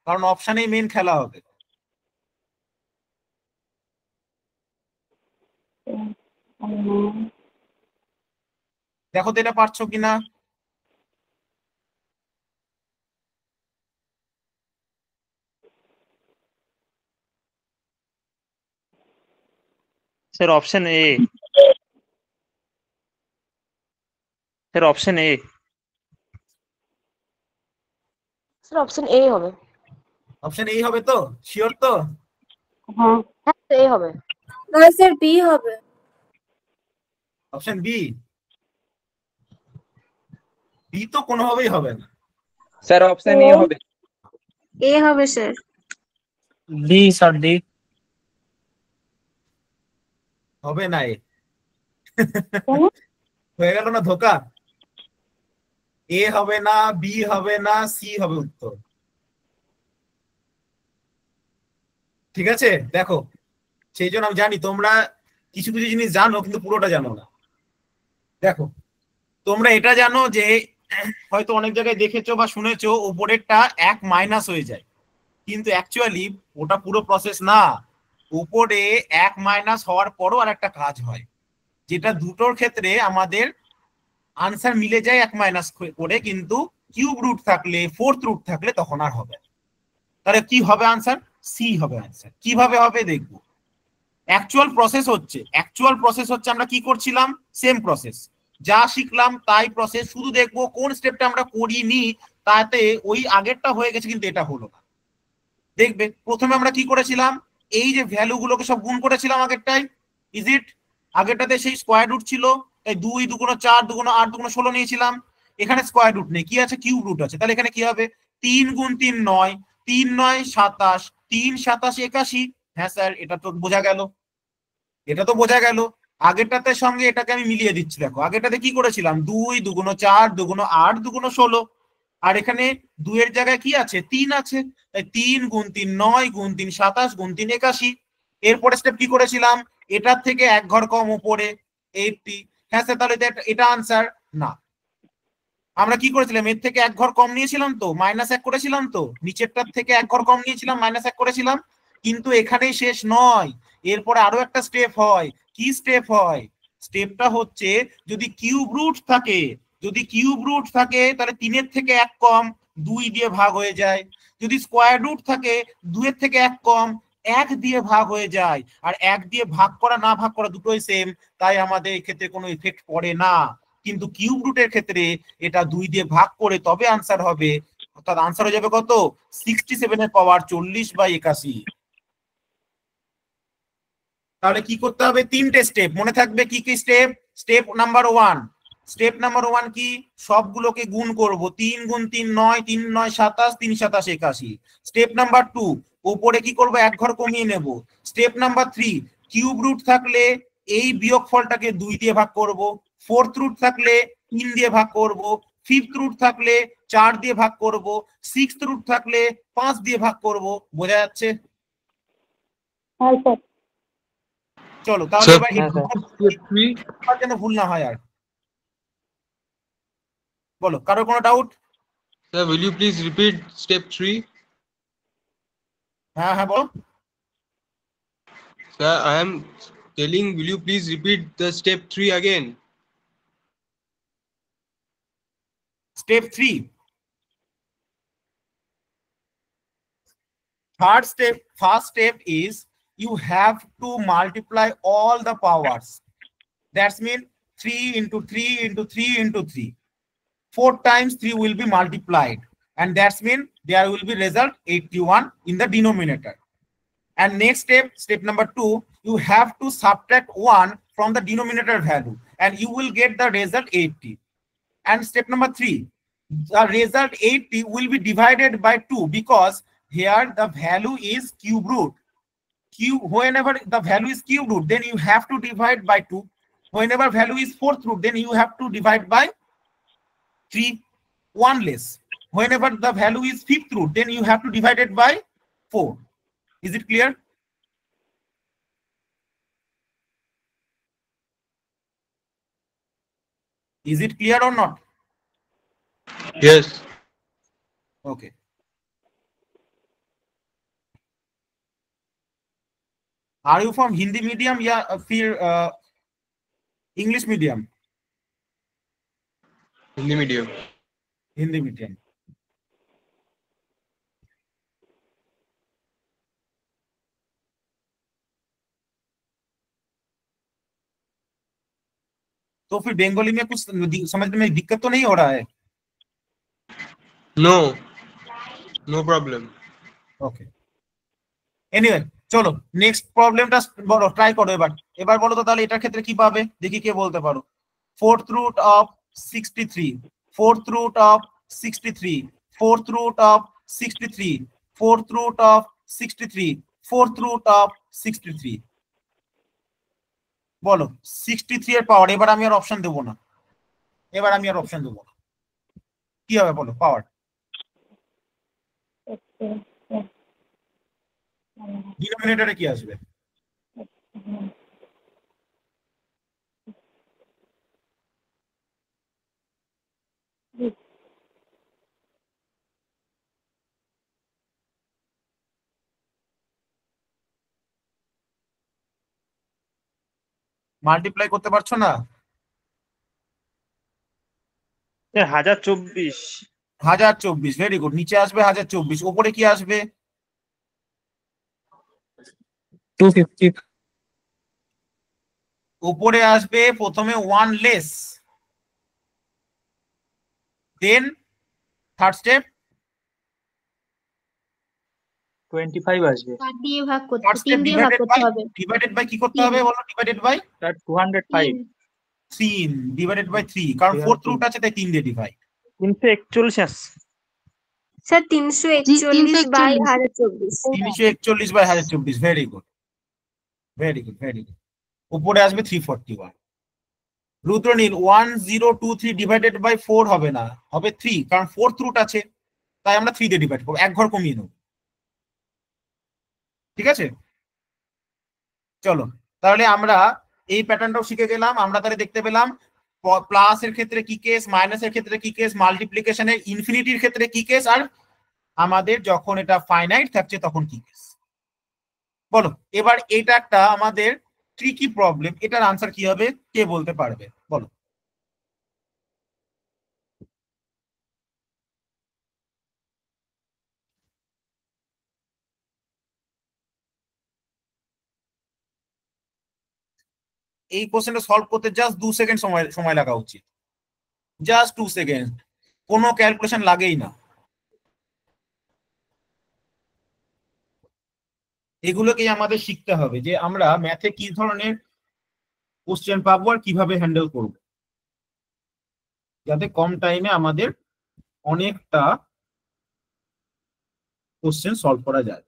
কারণ অপশনেই মেন খেলা হবে। দেখো তো এটা পারছো কিনা। Sir option A, sir option A. Sir option A হবে। অপশন এই হবে তো? শিওর তো? হ্যাঁ এ হবে। না স্যার বি হবে। Option B? বি তো কোনোভাবেই হবে না। স্যার অপশন এ হবে। এ হবে স্যার। D sir, D. হবে না, এ হয়ে গেল না ধোকা। এ হবে না, বি হবে না, সি হবে উত্তর। ঠিক আছে, দেখো সেই জন্য আমি জানি তোমরা কিছু কিছু জিনিস জানো কিন্তু পুরোটা জানো না। দেখো তোমরা এটা জানো যে হয়তো অনেক জায়গায় দেখেছো বা শুনেছো উপরেরটা 1 মাইনাস হয়ে যায়, কিন্তু অ্যাকচুয়ালি ওটা পুরো প্রসেস না। উপরে 1 মাইনাস হওয়ার পরও আর একটা কাজ হয়, যেটা দুটোর ক্ষেত্রে আমাদের আনসার মিলে যায় 1 মাইনাস করে, কিন্তু কিউব রুট থাকলে, ফোর্থ রুট থাকলে তখন আর হবে না। তাহলে কি হবে আনসার? সি হবে আনসার। কিভাবে হবে দেখবো। অ্যাকচুয়াল প্রসেস হচ্ছে আমরা কি করছিলাম, সেম প্রসেস, যা শিখলাম তাই প্রসেস, শুধু দেখবো কোন স্টেপটা আমরা করিনি, তাতে ওই আগেরটা হয়ে গেছে কিন্তু এটা হলো না। দেখবে প্রথমে আমরা কি করেছিলাম, এই যে ভ্যালু গুলোকে সব গুণ করেছিলাম আগেরটাই, ইজ ইট? আগেরটাতে সেই স্কোয়ার রুট ছিল, তাই 2 2 4 2 8 2 16 নিয়েছিলাম। এখানে স্কোয়ার রুট নেই, কি আছে? কিউব রুট আছে। তাহলে এখানে কি হবে? 3 গুণ 3 9, 3 9 27, 3 27 81। হ্যাঁ স্যার, এটা তো বোঝা গেল, এটা তো বোঝা গেল। আগেরটাতে সঙ্গে এটাকে আমি মিলিয়ে দিচ্ছি। দেখো আগেরটাতে কি করেছিলাম, 2 2 4 2 8 2 16, আর এখানে 2 এর জায়গায় কি আছে? 3 আছে। তাই 3 গুণ 3 9 গুণ 3 27 গুণ 3 81। এরপরে স্টেপ কি করেছিলাম, এটার থেকে এক ঘর কম উপরে 80। হ্যাঁ স্যার, তাহলে এটা আনসার না। আমরা কি করেছিলাম, এর থেকে এক ঘর কম নিয়েছিলাম তো, -1 করেছিলাম তো, নিচেরটার থেকে এক ঘর কম নিয়েছিলাম, -1 করেছিলাম। কিন্তু এখানেই শেষ নয়, এরপরে আরো একটা স্টেপ হয়। কি স্টেপ হয়? স্টেপটা হচ্ছে যদি কিউব রুট থাকে, তাহলে 3 এর থেকে 1 কম 2 দিয়ে ভাগ হয়ে যায়। যদি স্কোয়ার রুট থাকে, 2 এর থেকে 1 কম 1 দিয়ে ভাগ হয়ে যায়। আর 1 দিয়ে ভাগ করা না ভাগ করা দুটোই সেম, তাই আমাদের এক্ষেত্রে কোনো ইফেক্ট পড়ে না। কিন্তু কিউব রুটের ক্ষেত্রে এটা 2 দিয়ে ভাগ করে তবে আনসার হবে, অর্থাৎ আনসার হয়ে যাবে কত? 67 এর পাওয়ার 40/81। তাহলে কি করতে হবে? 3টে স্টেপ মনে থাকবে। কি কি স্টেপ? স্টেপ নাম্বার 1 কি? সবগুলোকে গুণ করব। 3 গুণ 3 9, 3 9 27, 3 27 81। স্টেপ নাম্বার 2, উপরে কি করব? এক ঘর কমিয়ে নেব। স্টেপ নাম্বার 3, কিউব রুট থাকলে এই বিয়োগফলটাকে 2 দিয়ে ভাগ করব। ফোর্থ রুট থাকলে 3 দিয়ে ভাগ করব। ফিফথ রুট থাকলে 4 দিয়ে ভাগ করব। সিক্সথ রুট থাকলে 5 দিয়ে ভাগ করব। বোঝা যাচ্ছে? হ্যাঁ স্যার। চলো তাহলে Sir, এবার step 3. যেন ভুল না হয় আর। বলো, কারো কোনো doubt? Sir, will you please repeat step 3? হ্যাঁ হ্যাঁ বলো। Sir, I am telling, will you please repeat the step 3 again? Step 3. First step is you have to multiply all the powers. That's mean 3 into 3 into 3 into 3. 4 times 3 will be multiplied, and that's mean there will be result 81 in the denominator. And next step number 2, you have to subtract 1 from the denominator value, and you will get the result 80. And step number 3, the result 80 will be divided by 2, because here the value is cube root. Whenever the value is cube root, then you have to divide by 2. Whenever value is fourth root, then you have to divide by 3, 1 less. Whenever the value is fifth root, then you have to divide it by 4. Is it clear? Is it clear or not? Yes. Okay. Are you from Hindi medium या फिर English medium? Hindi medium. Hindi medium. तो फिर बंगाली में कुछ समझने में दिक्कत तो नहीं हो रहा है? No. No problem. Okay. Anyway, চলো নেক্সট প্রবলেমটা বলো, ট্রাই করো এবার বলো তো তাহলে এটার ক্ষেত্রে কি পাবে, দেখি কে বলতে পারো। 4th root of 63, 4th root of 63, 4th root of 63, 4th root of 63, 4th root of 63, বলো 63 এর পাওয়ার। এবার আমি আর অপশন দেবো না, কি হবে বলো পাওয়ার। ডিনোমিনেটরে কি আসবে? মাল্টিপ্লাই করতে পারছো না? 1024। 1024, ভেরি গুড। নিচে আসবে 1024, উপরে কি আসবে? 250, উপরে আসবে প্রথমে 1 লেস, দেন থার্ড স্টেপ 25 আসবে। 4 দিয়ে ভাগ করতে, থার্ড স্টেপ 3 দিয়ে ভাগ করতে হবে। ডিভাইডেড বাই কি করতে হবে বলো? ডিভাইডেড বাই তার 205, 3, ডিভাইডেড বাই 3, কারণ ফোর্থ রুট আছে তাই 3 দিয়ে ডিভাইড। 341 আসছে। Sir 341 by 1024। 341 by 1024, very good. উপরে আসবে 341। রুদ্রনীল 1023 ডিভাইডেড বাই 4 হবে না, হবে 3, কারণ ফোর্থ রুট আছে তাই আমরা 3 দিয়ে ডিভাইড করব, এক ঘর কমিয়ে নেব। ঠিক আছে, চলো তাহলে আমরা এই প্যাটার্নটাও শিখে গেলাম। আমরা তাহলে দেখতে পেলাম প্লাস এর ক্ষেত্রে কি কেস, মাইনাসের ক্ষেত্রে কি কেস, মাল্টিপ্লিকেশনের ইনফিনিটির ক্ষেত্রে কি কেস, আর আমাদের যখন এটা ফাইনাইট থাকছে তখন কি কেস। বলো এবার এটা একটা আমাদের ট্রিকি প্রবলেম, এটার আনসার কি হবে কে বলতে পারবে বলো? এই কোশ্চেনটা সলভ করতে জাস্ট 2 সেকেন্ড সময় লাগা উচিত, জাস্ট 2 সেকেন্ড, কোনো ক্যালকুলেশন লাগেই না। এগুলোকেই আমাদের শিখতে হবে যে আমরা ম্যাথে কি ধরনের কোশ্চেন পাবো আর কিভাবে হ্যান্ডেল করব, যাতে কম টাইমে আমাদের অনেকটা কোশ্চেন সলভ করা যায়।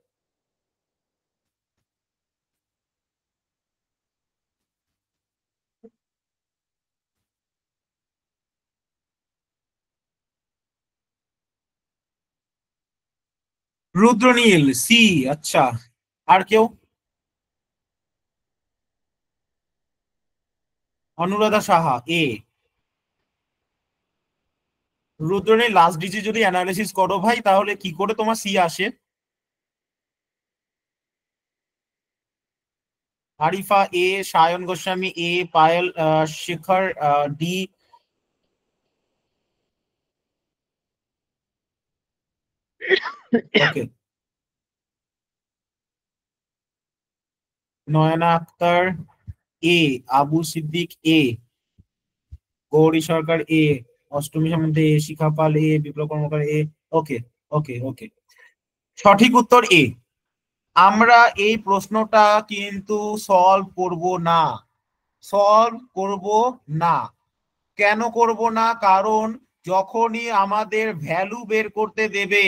রুদ্রনীল সি, আচ্ছা আর কেউ? অনুরাধা সাহা এ। রুদ্রনীল লাস্ট ডিজিট যদি অ্যানালিসিস করো ভাই তাহলে কি করে তোমার সি আসে? আরিফা এ, সায়ন গোস্বামী এ, পায়েল শেখর ডি, ওকে, নয়না আক্তার এ, আবু সিদ্দিক এ, গৌরী সরকার এ, অষ্টমী সামন্ত এ, শিখা পাল এ, বিপ্লব কর্মকার এ। ওকে ওকে ওকে, সঠিক উত্তর এ। আমরা এই প্রশ্নটা কিন্তু সলভ করব না, কেন করব না? কারণ যখনই আমাদের ভ্যালু বের করতে দেবে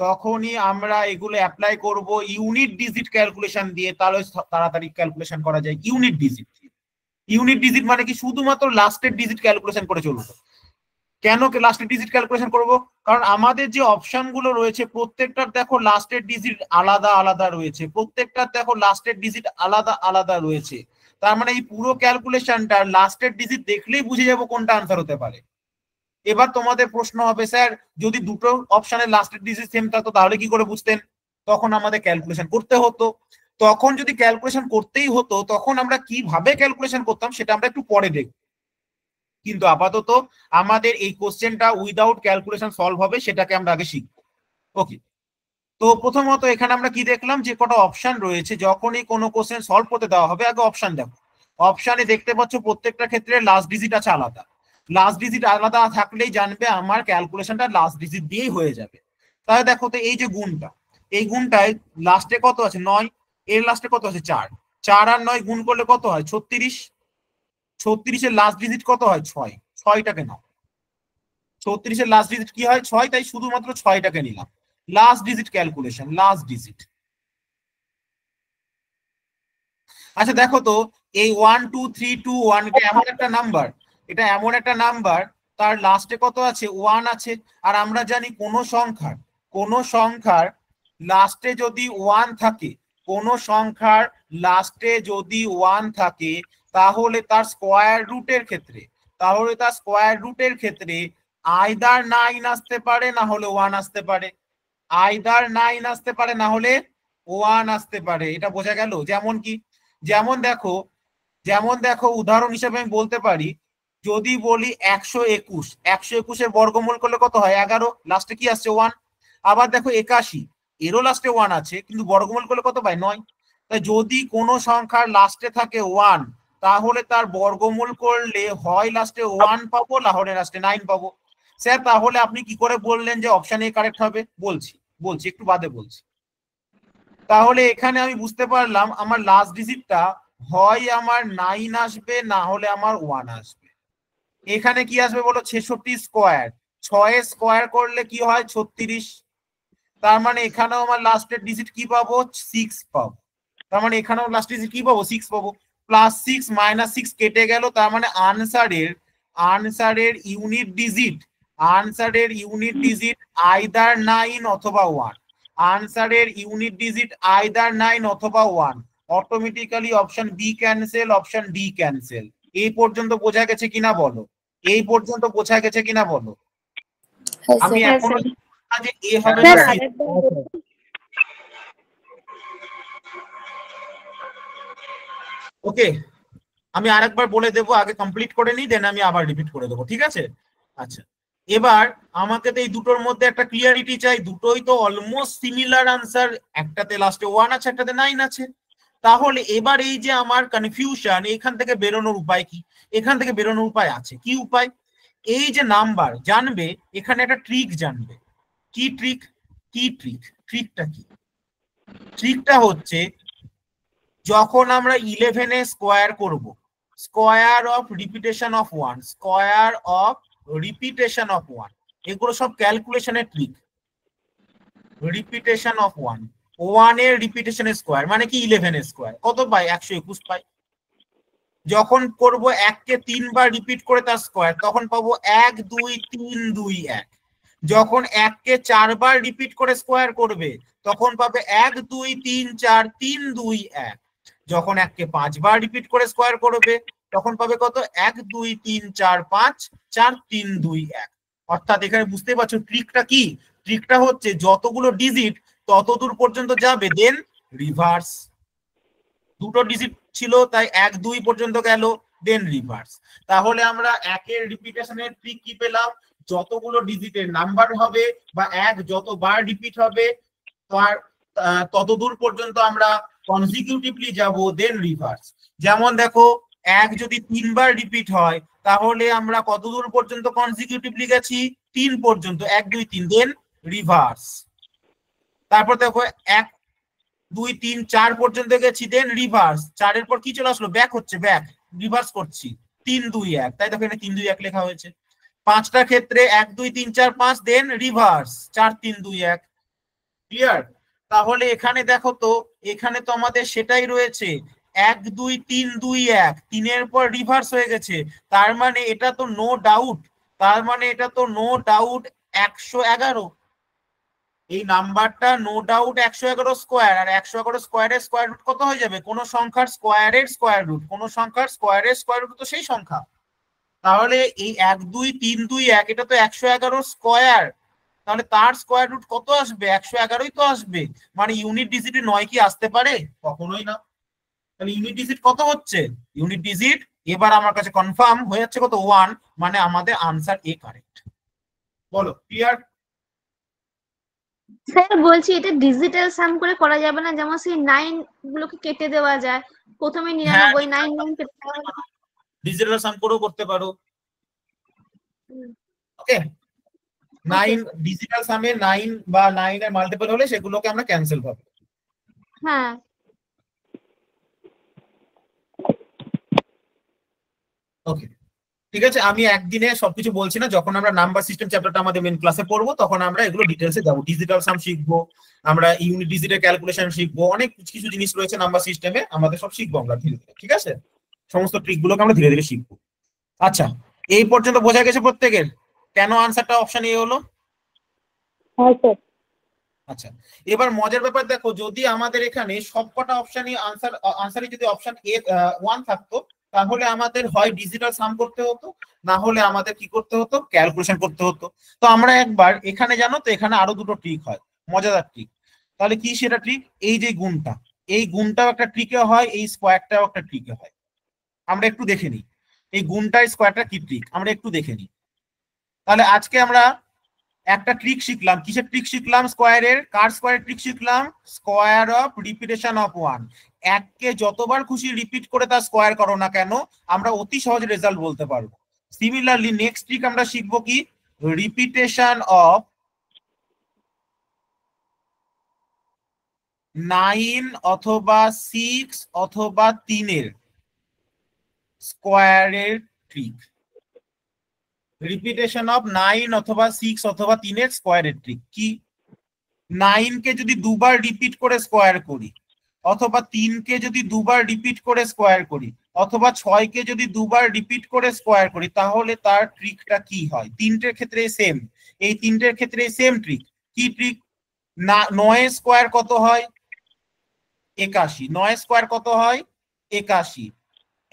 তখনই আমরা এগুলো অ্যাপ্লাই করব ইউনিট ডিজিট ক্যালকুলেশন দিয়ে, তাহলে তাড়াতাড়ি ক্যালকুলেশন করা যায় ইউনিট ডিজিট মানে কি? শুধুমাত্র লাস্টের ডিজিট ক্যালকুলেশন করে চলবো। কেন লাস্টের ডিজিট ক্যালকুলেশন করব? কারণ আমাদের যে অপশন গুলো রয়েছে প্রত্যেকটার দেখো লাস্টের ডিজিট আলাদা আলাদা রয়েছে, তার মানে এই পুরো ক্যালকুলেশনটা লাস্টের ডিজিট দেখলেই বুঝে যাবো কোনটা আনসার হতে পারে। এবার তোমাদের প্রশ্ন হবে, স্যার যদি দুটো অপশনের লাস্টের ডিজিট সেম থাকতো তাহলে কি করে বুঝতেন? তখন আমাদের ক্যালকুলেশন করতে হতো। তখন যদি ক্যালকুলেশন করতেই হতো তখন আমরা কিভাবে ক্যালকুলেশন করতাম সেটা আমরা একটু পরে দেখব, কিন্তু আপাতত আমাদের এই কোশ্চেনটা উইদাউট ক্যালকুলেশন সলভ হবে, সেটাকে আমরা আগে শিখব। ওকে, তো প্রথমত এখানে আমরা কি দেখলাম যে কটা অপশন রয়েছে, যখনই কোনো কোশ্চেন সলভ করতে দেওয়া হবে আগে অপশন দেখো। অপশনে দেখতে পাচ্ছ প্রত্যেকটা ক্ষেত্রে লাস্ট ডিজিট আছে আলাদা, লাস্ট ডিজিট আলাদা থাকলেই জানবে আমার ক্যালকুলেশনটা লাস্ট ডিজিট দিয়েই হয়ে যাবে। তাহলে দেখো তো এই যে গুণটা, এই গুণটায় লাস্টে কত আছে 9, এর লাস্টে কত আছে 4, 4 আর 9 গুণ করলে কত হয় 36, 36 এর লাস্ট ডিজিট কত হয় 6, 6টাকে নাও। 36 এর লাস্ট ডিজিট কি হয় 6, তাই শুধুমাত্র 6টাকে নিলাম। Last digit calculation, last digit. আচ্ছা দেখো তো এই 1 2 3 2 1 এটা এমন একটা নাম্বার, এটা এমন একটা নাম্বার তার লাস্টে কত আছে 1 আছে। আর আমরা জানি কোন সংখ্যার লাস্টে যদি 1 থাকে, কোন সংখ্যার লাস্টে যদি 1 থাকে তাহলে তার স্কয়ার রুটের ক্ষেত্রে আইদার 9 আসতে পারে না হলে 1 আসতে পারে, আইদার 9 আসতে পারে না হলে 1 আসতে পারে। এটা বোঝা গেল? যেমন কি, যেমন দেখো উদাহরণ হিসেবে আমি বলতে পারি, যদি বলি 121, 121 এর বর্গমূল করলে কত হয় 11, লাস্টে কি আসছে 1। আবার দেখো 81, এরও লাস্টে 1 আছে কিন্তু বর্গমূল করলে কত পাই 9। তাই যদি কোনো সংখ্যার লাস্টে থাকে 1 তাহলে তার বর্গমূল করলে হয় লাস্টে 1 পাবো না হলে লাস্টে 9 পাবো। স্যার তাহলে আপনি কি করে বললেন যে অপশন এ কারেক্ট হবে? বলছি একটু বাদে বলছি। তাহলে এখানে আমি বুঝতে পারলাম আমার লাস্ট ডিজিটটা হয় আমার 9 আসবে না হলে আমার 1 আসবে। এখানে কি আসবে বলো 66 স্কোয়ার, 6 স্কোয়ার করলে কি হয় 36, তার মানে এখানেও আমার লাস্টের ডিজিট কি পাবো 6 পাবো। তার মানে এখানেও লাস্ট ডিজিট কি পাবো 6 পাবো। প্লাস 6 মাইনাস 6 কেটে গেল, তার মানে আনসারের ইউনিট ডিজিট আইদার 9 অথবা 1, আনসারের ইউনিট ডিজিট আইদার 9 অথবা 1। Automatically option B cancel, option D cancel. এই পর্যন্ত বোঝা গেছে কিনা বলো? আমি এখনো যে এ হবে না সি। ওকে, আমি আরেকবার বলে দেবো, আগে কমপ্লিট করে নিই দেন আমি আবার রিপিট করে দেবো, ঠিক আছে? আচ্ছা, এবার আমাকে তো এই দুটোর মধ্যে একটা ক্লিয়ারিটি চাই, দুটোই তো অলমোস্ট সিমিলার আনসার, একটাতে লাস্টে 1 আছে একটাতে 9 আছে। তাহলে এবার এই যে আমার কনফিউশন, এখান থেকে বেরোনোর উপায় কি? এখান থেকে বেরোনোর উপায় আছে। কি উপায়? এই যে নাম্বার জানবে, এখানে একটা ট্রিক জানবে। কি ট্রিক? ট্রিকটা কি? ট্রিকটা হচ্ছে যখন আমরা 11 এ স্কোয়ার করব, স্কোয়ার অফ রিপিটেশন অফ 1, এগুলো সব ক্যালকুলেশনের ট্রিক। রিপিটেশন অফ 1 এর রিপিটেশনের স্কোয়ার মানে কি 11 এর স্কোয়ার কত পাই 121 পাই। যখন করব 1 কে 3 বার রিপিট করে তার স্কোয়ার তখন পাবো 1 2 3 2 1। যখন 1 কে 4 বার রিপিট করে স্কোয়ার করবে তখন পাবে 1 2 3 4 3 2 1। যখন 1 কে 5 বার রিপিট করে স্কোয়ার করবে তখন পাবে কত 1 2 3 4 5 4 3 2 1। অর্থাৎ এখানে বুঝতে পারছো ট্রিকটা কি? ট্রিকটা হচ্ছে যতগুলো ডিজিট ততদূর পর্যন্ত যাবে দেন রিভার্স। দুটো ডিজিট ছিল তাই 1 2 পর্যন্ত গেল দেন রিভার্স। তাহলে আমরা 1 এর রিপিটেশনের ট্রিক কি পেলাম? যতগুলো ডিজিটের নাম্বার হবে বা 1 যতবার রিপিট হবে তার ততদূর পর্যন্ত আমরা কনজিকিউটিভলি যাব দেন রিভার্স। যেমন দেখো 1 যদি 3 বার রিপিট হয় তাহলে আমরা কতদূর পর্যন্ত কনজিকিউটিভলি গেছি 3 পর্যন্ত 1 2 3 দেন রিভার্স। তারপর দেখো 1 2 3 4 পর্যন্ত গেছি দেন রিভার্স। 4 এর পর কি চলে আসলো ব্যাক হচ্ছে ব্যাক রিভার্স করছি 3 2 1 তাই দেখো এখানে 3 2 1 লেখা হয়েছে। 5টা ক্ষেত্রে 1 2 3 4 5 দেন রিভার্স 4 3 2 1 ক্লিয়ার। তাহলে এখানে দেখো তো এখানে তো আমাদের সেটাই রয়েছে 1 2 3 2 1 3 এর পর রিভার্স হয়ে গেছে তার মানে এটা তো নো ডাউট 111। এই নাম্বারটা নো ডাউট 111 স্কোয়ার, আর 111 স্কোয়ারের স্কোয়ার রুট কত হয়ে যাবে? কোন সংখ্যার স্কোয়ারের স্কোয়ার রুট, কোন সংখ্যার স্কোয়ারের স্কোয়ার রুট তো সেই সংখ্যা। তাহলে এই 1 2 3 2 1 এটা তো 111 স্কোয়ার, তাহলে তার স্কোয়ার রুট কত আসবে? 111ই তো আসবে। মানে ইউনিট ডিজিটে 9 কি আসতে পারে? কখনোই না। তাহলে ইউনিট ডিজিট কত হচ্ছে? ইউনিট ডিজিট এবার আমার কাছে কনফার্ম হয়ে যাচ্ছে কত? 1। মানে আমাদের আনসার এ কারেক্ট। বলো ক্লিয়ার? স্যার বলছি এটা ডিজিটাল সাম করে করা যাবে না? যেমন সেই 9 গুলোকে কেটে দেওয়া যায়, প্রথমে 99 9 কেটে দেওয়া হলো। ডিজিটাল সাম করেও করতে পারো। ওকে, 9 ডিজিটাল সামে 9 বা 9 এর মাল্টিপল হলে সেগুলোকে আমরা ক্যান্সেল করব। হ্যাঁ ওকে ঠিক আছে, আমি একদিনে সবকিছু বলছি না, যখন আমরা নাম্বার সিস্টেম চ্যাপ্টারটা আমাদের মেন ক্লাসে পড়বো তখন আমরা এগুলো ডিটেইলসে যাব। ডিজিটাল সাম শিখবো আমরা, ইউনিট ডিজিটের ক্যালকুলেশন শিখবো, অনেক কিছু জিনিস রয়েছে নাম্বার সিস্টেমে, আমাদের সব শিখবো আমরা ধীরে ধীরে। ঠিক আছে, সমস্ত ট্রিক গুলোকে আমরা ধীরে ধীরে শিখবো। আচ্ছা, এই পর্যন্ত বোঝা গেছে প্রত্যেকের কেন আনসারটা অপশন এ হলো? হ্যাঁ স্যার। আচ্ছা, এবার মজার ব্যাপার দেখো, যদি আমাদের এখানে সবকটা অপশনই আনসারে যদি অপশন এ 1 থাকতো, তাহলে আমাদের হয় ডিজিটাল সাম করতে হতো, না হলে আমাদের কি করতে হতো? ক্যালকুলেশন করতে হতো। তো আমরা একবার এখানে, জানো তো এখানে আরো দুটো ট্রিক হয়, মজাদার ট্রিক। তাহলে কি সেটা ট্রিক? এই যে গুণটা, এই গুণটাও একটা ট্রিকে হয়, এই স্কোয়ারটাও একটা ট্রিকে হয়। আমরা একটু দেখে নিই এই গুণটা স্কোয়ারটা কি ট্রিক, আমরা একটু দেখে নিই। তাহলে আজকে আমরা একটা ট্রিক শিখলাম। কিসের ট্রিক শিখলাম? স্কোয়ারের। কার স্কোয়ারের ট্রিক শিখলাম? Square of repetition of 1। এককে যতবার খুশি রিপিট করে তার স্কোয়ার করো না কেন, আমরা অতি সহজ রেজাল্ট বলতে পারবো। সিমিলারলি নেক্সট ট্রিক আমরা শিখবো কি? রিপিটেশন অফ 9 অথবা 6 অথবা 3 এর স্কোয়ারের ট্রিক। রিপিটেশন অফ 9 অথবা 6 অথবা 3 এর স্কোয়ারের ট্রিক কি? 9 কে যদি দুবার রিপিট করে স্কোয়ার করি, অথবা 3 কে যদি দুবার রিপিট করে স্কোয়ার করি, অথবা 6 কে যদি দুবার রিপিট করে স্কোয়ার করি, তাহলে তার ট্রিকটা কি হয়? তিনটের ক্ষেত্রে সেম, এই তিনটের ক্ষেত্রে সেম ট্রিক। কি ট্রিক? 9 স্কোয়ার কত হয়? 81। 9 স্কোয়ার কত হয়? 81।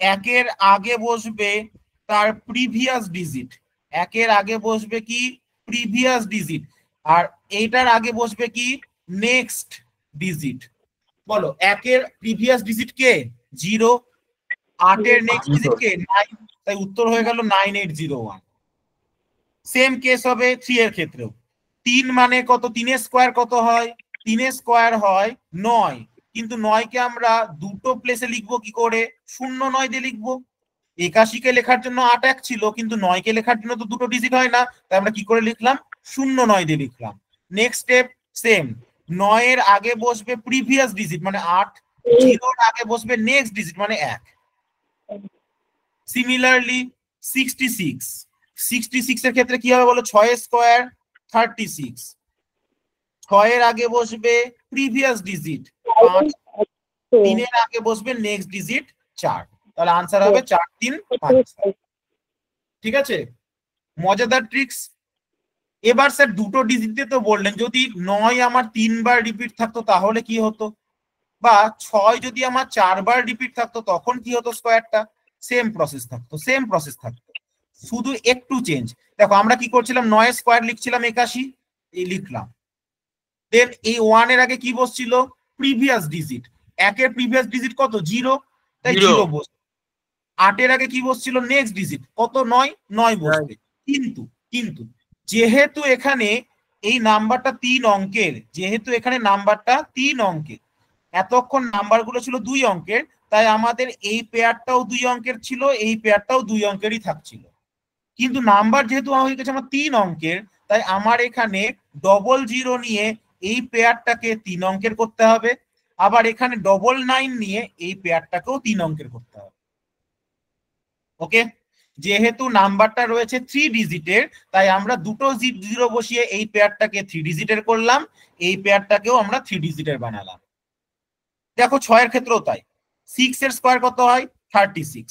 একের আগে বসবে তার প্রিভিয়াস ডিজিট, একের আগে বসবে কি? Previous digit. আর এইটার আগে বসবে কি? Next digit. বলো, একের প্রিভিয়াস ডিজিট কে? 0। 8 এর নেক্সট ডিজিট কে? 9। তাই উত্তর হয়ে গেল 9801। সেম কেস হবে 3 এর ক্ষেত্রেও। 3 মানে কত? 3 এর স্কোয়ার কত হয়? 3 এর স্কোয়ার হয় 9। কিন্তু 9 কে আমরা দুটো প্লেসে লিখবো কি করে? 0 9 দিয়ে লিখবো। 81 কে লেখার জন্য 8 1 ছিল, কিন্তু 9 কে লেখার জন্য তো দুটো ডিজিট হয় না, তাই আমরা কি করে লিখলাম? 0 9 দিয়ে লিখলাম। নেক্সট স্টেপ সেম, 9 এর আগে বসবে প্রিভিয়াস ডিজিট মানে 8, 0 এর আগে বসবে নেক্সট ডিজিট মানে 1। সিমিলারলি 66 এর ক্ষেত্রে কি হবে বলো? 6 স্কোয়ার 36। 6 এর আগে বসবে প্রিভিয়াস ডিজিট 5, 3 এর আগে বসবে নেক্সট ডিজিট 4। তাহলে আনসার হবে 4 3 5। ঠিক আছে, মজাদার ট্রিক্স। এবার স্যার দুটো ডিজিটে তো বললেন, যদি 9 আমার 3 বার রিপিট থাকতো তাহলে কি হতো? বা 6 যদি আমার 4 বার রিপিট থাকতো তখন কি হতো? স্কোয়ারটা সেম প্রসেস থাকতো, সেম প্রসেস থাকতো, শুধু একটু চেঞ্জ। দেখো আমরা কি করছিলাম? 9 স্কোয়ার লিখছিলাম 81, এই লিখলাম। দেন এই 1 এর আগে কি বসছিল? Previous digit. 1 এর প্রিভিয়াস ডিজিট কত? 0, তাই 0 বসছে। 8 এর আগে কি বসছিল? নেক্সট ডিজিট কত? 9 9 বসবে। কিন্তু যেহেতু এখানে এই নাম্বারটা 3 অঙ্কের, যেহেতু এখানে নাম্বারটা 3 অঙ্কের, এতক্ষণ নাম্বারগুলো ছিল 2 অঙ্কের, তাই আমাদের এই পেয়ারটাও 2 অঙ্কের ছিল, এই পেয়ারটাও 2 অঙ্কেরই থাকছিল। কিন্তু নাম্বার যেহেতু হয়ে গেছে আমার 3 অঙ্কের, তাই আমার এখানে ডবল 0 নিয়ে এই পেয়ারটাকে 3 অঙ্কের করতে হবে, আবার এখানে ডবল 9 নিয়ে এই পেয়ারটাকেও 3 অঙ্কের করতে হবে। ওকে, যেহেতু নাম্বারটা রয়েছে 3 ডিজিটের, তাই আমরা দুটো 0 বসিয়ে এই পেয়ারটাকে 3 ডিজিটের করলাম, এই পেয়ারটাকেও আমরা 3 ডিজিটের বানালাম। দেখো 6 এর ক্ষেত্রেও তাই। 6 এর স্কোয়ার কত হয়? 36।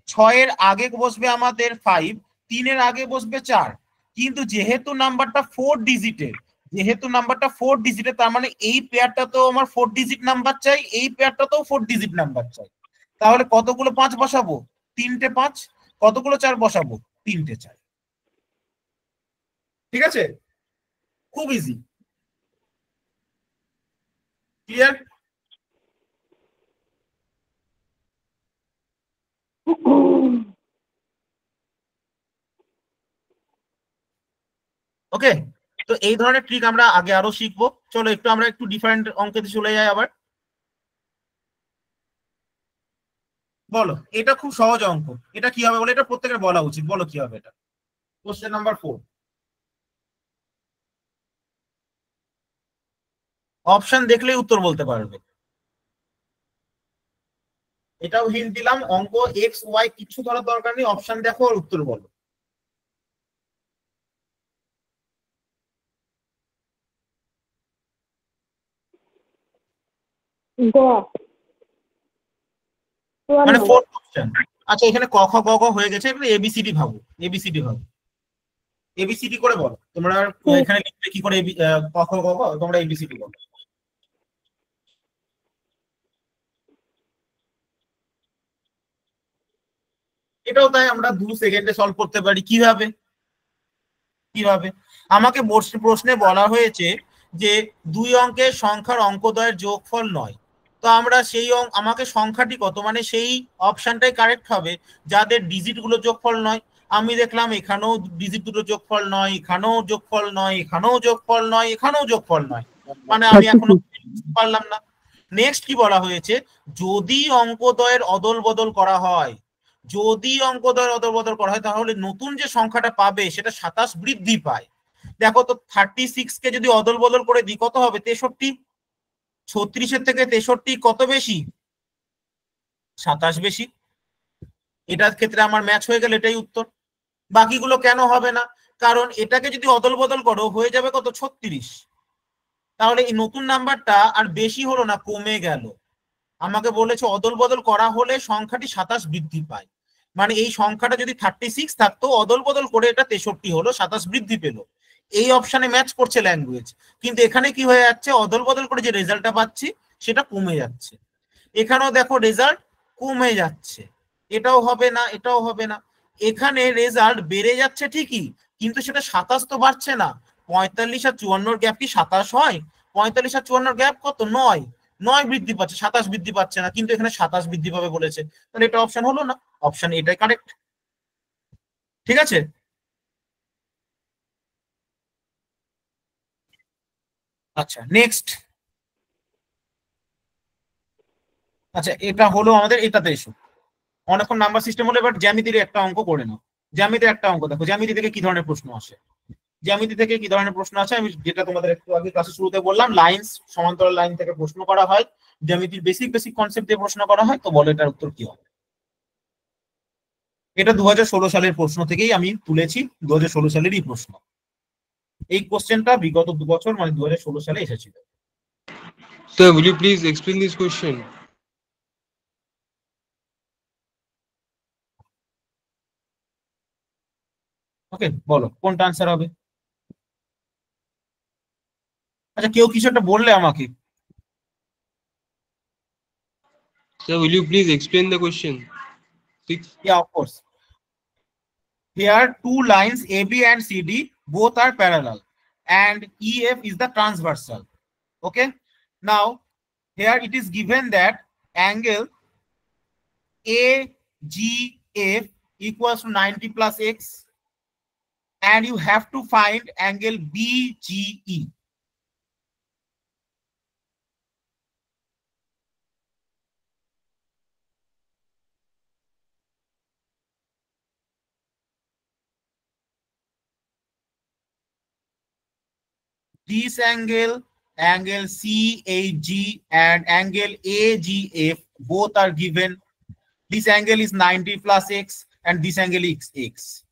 6 এর আগে বসবে আমাদের 5, 3 এর আগে বসবে 4। কিন্তু যেহেতু নাম্বারটা 4 ডিজিটের, যেহেতু নাম্বারটা 4 ডিজিটের, তার মানে এই পেয়ারটা তো আমার 4 ডিজিট নাম্বার চাই, এই পেয়ারটা তো 4 ডিজিট নাম্বার চাই। তাহলে কতগুলো 5 বসাবো? 3টে 5। কতগুলো 4 বসাবো? 3টে 4। ঠিক আছে, খুব ইজি, ক্লিয়ার? ওকে, তো এই ধরনের ট্রিক আমরা আগে আরো শিখবো। চলো আমরা একটু ডিফারেন্ট অঙ্কেতে চলে যাই আবার। বলো, এটা খুব সহজ অঙ্ক, এটা কি হবে বলো, এটা প্রত্যেকের বলা উচিত, বলো কি হবে এটা। কোশ্চেন নাম্বার 4, অপশন দেখলেই উত্তর বলতে পারবে। এটাও হিন্ট দিলাম, অঙ্ক এক্স ওয়াই কিছু ধরার দরকার নেই, অপশন দেখো আর উত্তর বলো। মানে 4 অপশন। আচ্ছা, এখানে ক খ গ ঘ হয়ে গেছে, এবারে এবিসিডি ভাবো, এবিসিডি ভাবো, এবিসিডি করে বলো তোমরা। এখানে লিখবে কি করে ক খ গ ঘ, তোমরা এবিসিডি বলো। এটাও তাই, আমরা 2 সেকেন্ডে সলভ করতে পারি। কিভাবে? কিভাবে? আমাকে প্রশ্নে বলা হয়েছে যে 2 অঙ্কের সংখ্যার অঙ্কদ্বয়ের যোগফল 9। তো আমরা সেই আমাকে সংখ্যাটি কত, মানে সেই অপশনটাই কারেক্ট হবে যাদের ডিজিট গুলো যোগফল 9। আমি দেখলাম এখানেও ডিজিট দুটো যোগফল 9, এখানেও যোগফল 9, এখানেও যোগফল 9, এখানেও যোগফল 9, মানে আমি এখনো পারলাম না। নেক্সট কি বলা হয়েছে, যদি অঙ্কদ্বয়ের অদল বদল করা হয়, যদি অঙ্কদ্বয়ের অদল বদল করা হয়, তাহলে নতুন যে সংখ্যাটা পাবে সেটা 27 বৃদ্ধি পায়। দেখো তো 36 কে যদি অদল বদল করে দিই কত হবে? 63। 36-এর থেকে 63 কত বেশি? 27 বেশি। এটার ক্ষেত্রে আমার ম্যাচ হয়ে গেল, এটাই উত্তর। বাকিগুলো কেন হবে না? কারণ এটাকে যদি অদল বদল করো হয়ে যাবে কত? 36। তাহলে এই নতুন নাম্বারটা আর বেশি হলো না, কমে গেল। আমাকে বলেছে অদল বদল করা হলে সংখ্যাটি 27 বৃদ্ধি পায়, মানে এই সংখ্যাটা যদি 36 থাকতো, অদল বদল করে এটা 63 হলো, 27 বৃদ্ধি পেল। এই অপশনে ম্যাচ করছে ল্যাঙ্গুয়েজ, কিন্তু এখানে কি হয়ে যাচ্ছে, অদল বদল করে যে রেজাল্টটা পাচ্ছি সেটা কমে যাচ্ছে। এখানেও দেখো রেজাল্ট কমে যাচ্ছে, এটাও হবে না, এটাও হবে না। এখানে রেজাল্ট বেড়ে যাচ্ছে ঠিকই, কিন্তু সেটা 27 তো বাড়ছে না। 45 আর 54 গ্যাপ কি 27 হয়? 45 আর 54 গ্যাপ কত? 9। 9 বৃদ্ধি পাচ্ছে, 27 বৃদ্ধি পাচ্ছে না, কিন্তু এখানে 27 বৃদ্ধি পাবে বলেছে, তাহলে এটা অপশন হলো না, অপশন এটাই কারেক্ট। ঠিক আছে, আচ্ছা নেক্সট। আচ্ছা, এটা হলো আমাদের, এটাতে এসো। অনেকক্ষণ নাম্বার সিস্টেম হলো, এবার জ্যামিতির একটা অঙ্ক করে নাও। জ্যামিতির একটা অঙ্ক দেখো, জ্যামিতি থেকে কি ধরনের প্রশ্ন আসে। জ্যামিতি থেকে কি ধরনের প্রশ্ন আছে, আমি যেটা তোমাদের একটু আগে ক্লাসের শুরুতে বললাম, লাইন্স, সমান্তরাল লাইন থেকে প্রশ্ন করা হয়, জ্যামিতির বেসিক বেসিক কনসেপ্ট দিয়ে প্রশ্ন করা হয়। তো বলো এটার উত্তর কি হবে? এটা 2016 সালের প্রশ্ন থেকেই আমি তুলেছি, 2016 সালেরই প্রশ্ন। এই কোশ্চেনটা বিগত 2 বছর মানে 2016 সালে এসেছিল। Sir, will you please explain this question? ওকে, বলো কোনটা আনসার হবে। আচ্ছা, কেউ কিছু একটা বললে আমাকে। Sir, will you please explain the question? 6. Yeah, of course. Here 2 lines AB and CD both are parallel and EF is the transversal. Okay, now here it is given that angle AGF equals to 90 plus X, and you have to find angle BGE. This angle, angle CAG and angle AGF both are given. This angle is 90 plus X and this angle is X.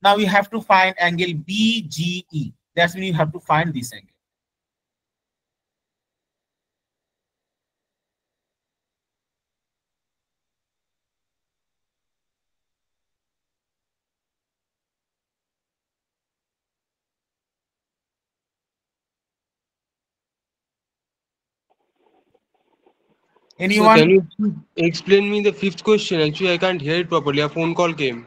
Now we have to find angle BGE. That's when you have to find this angle. So Anyone? can you explain me the fifth question? Actually, I can't hear it properly. A phone call came.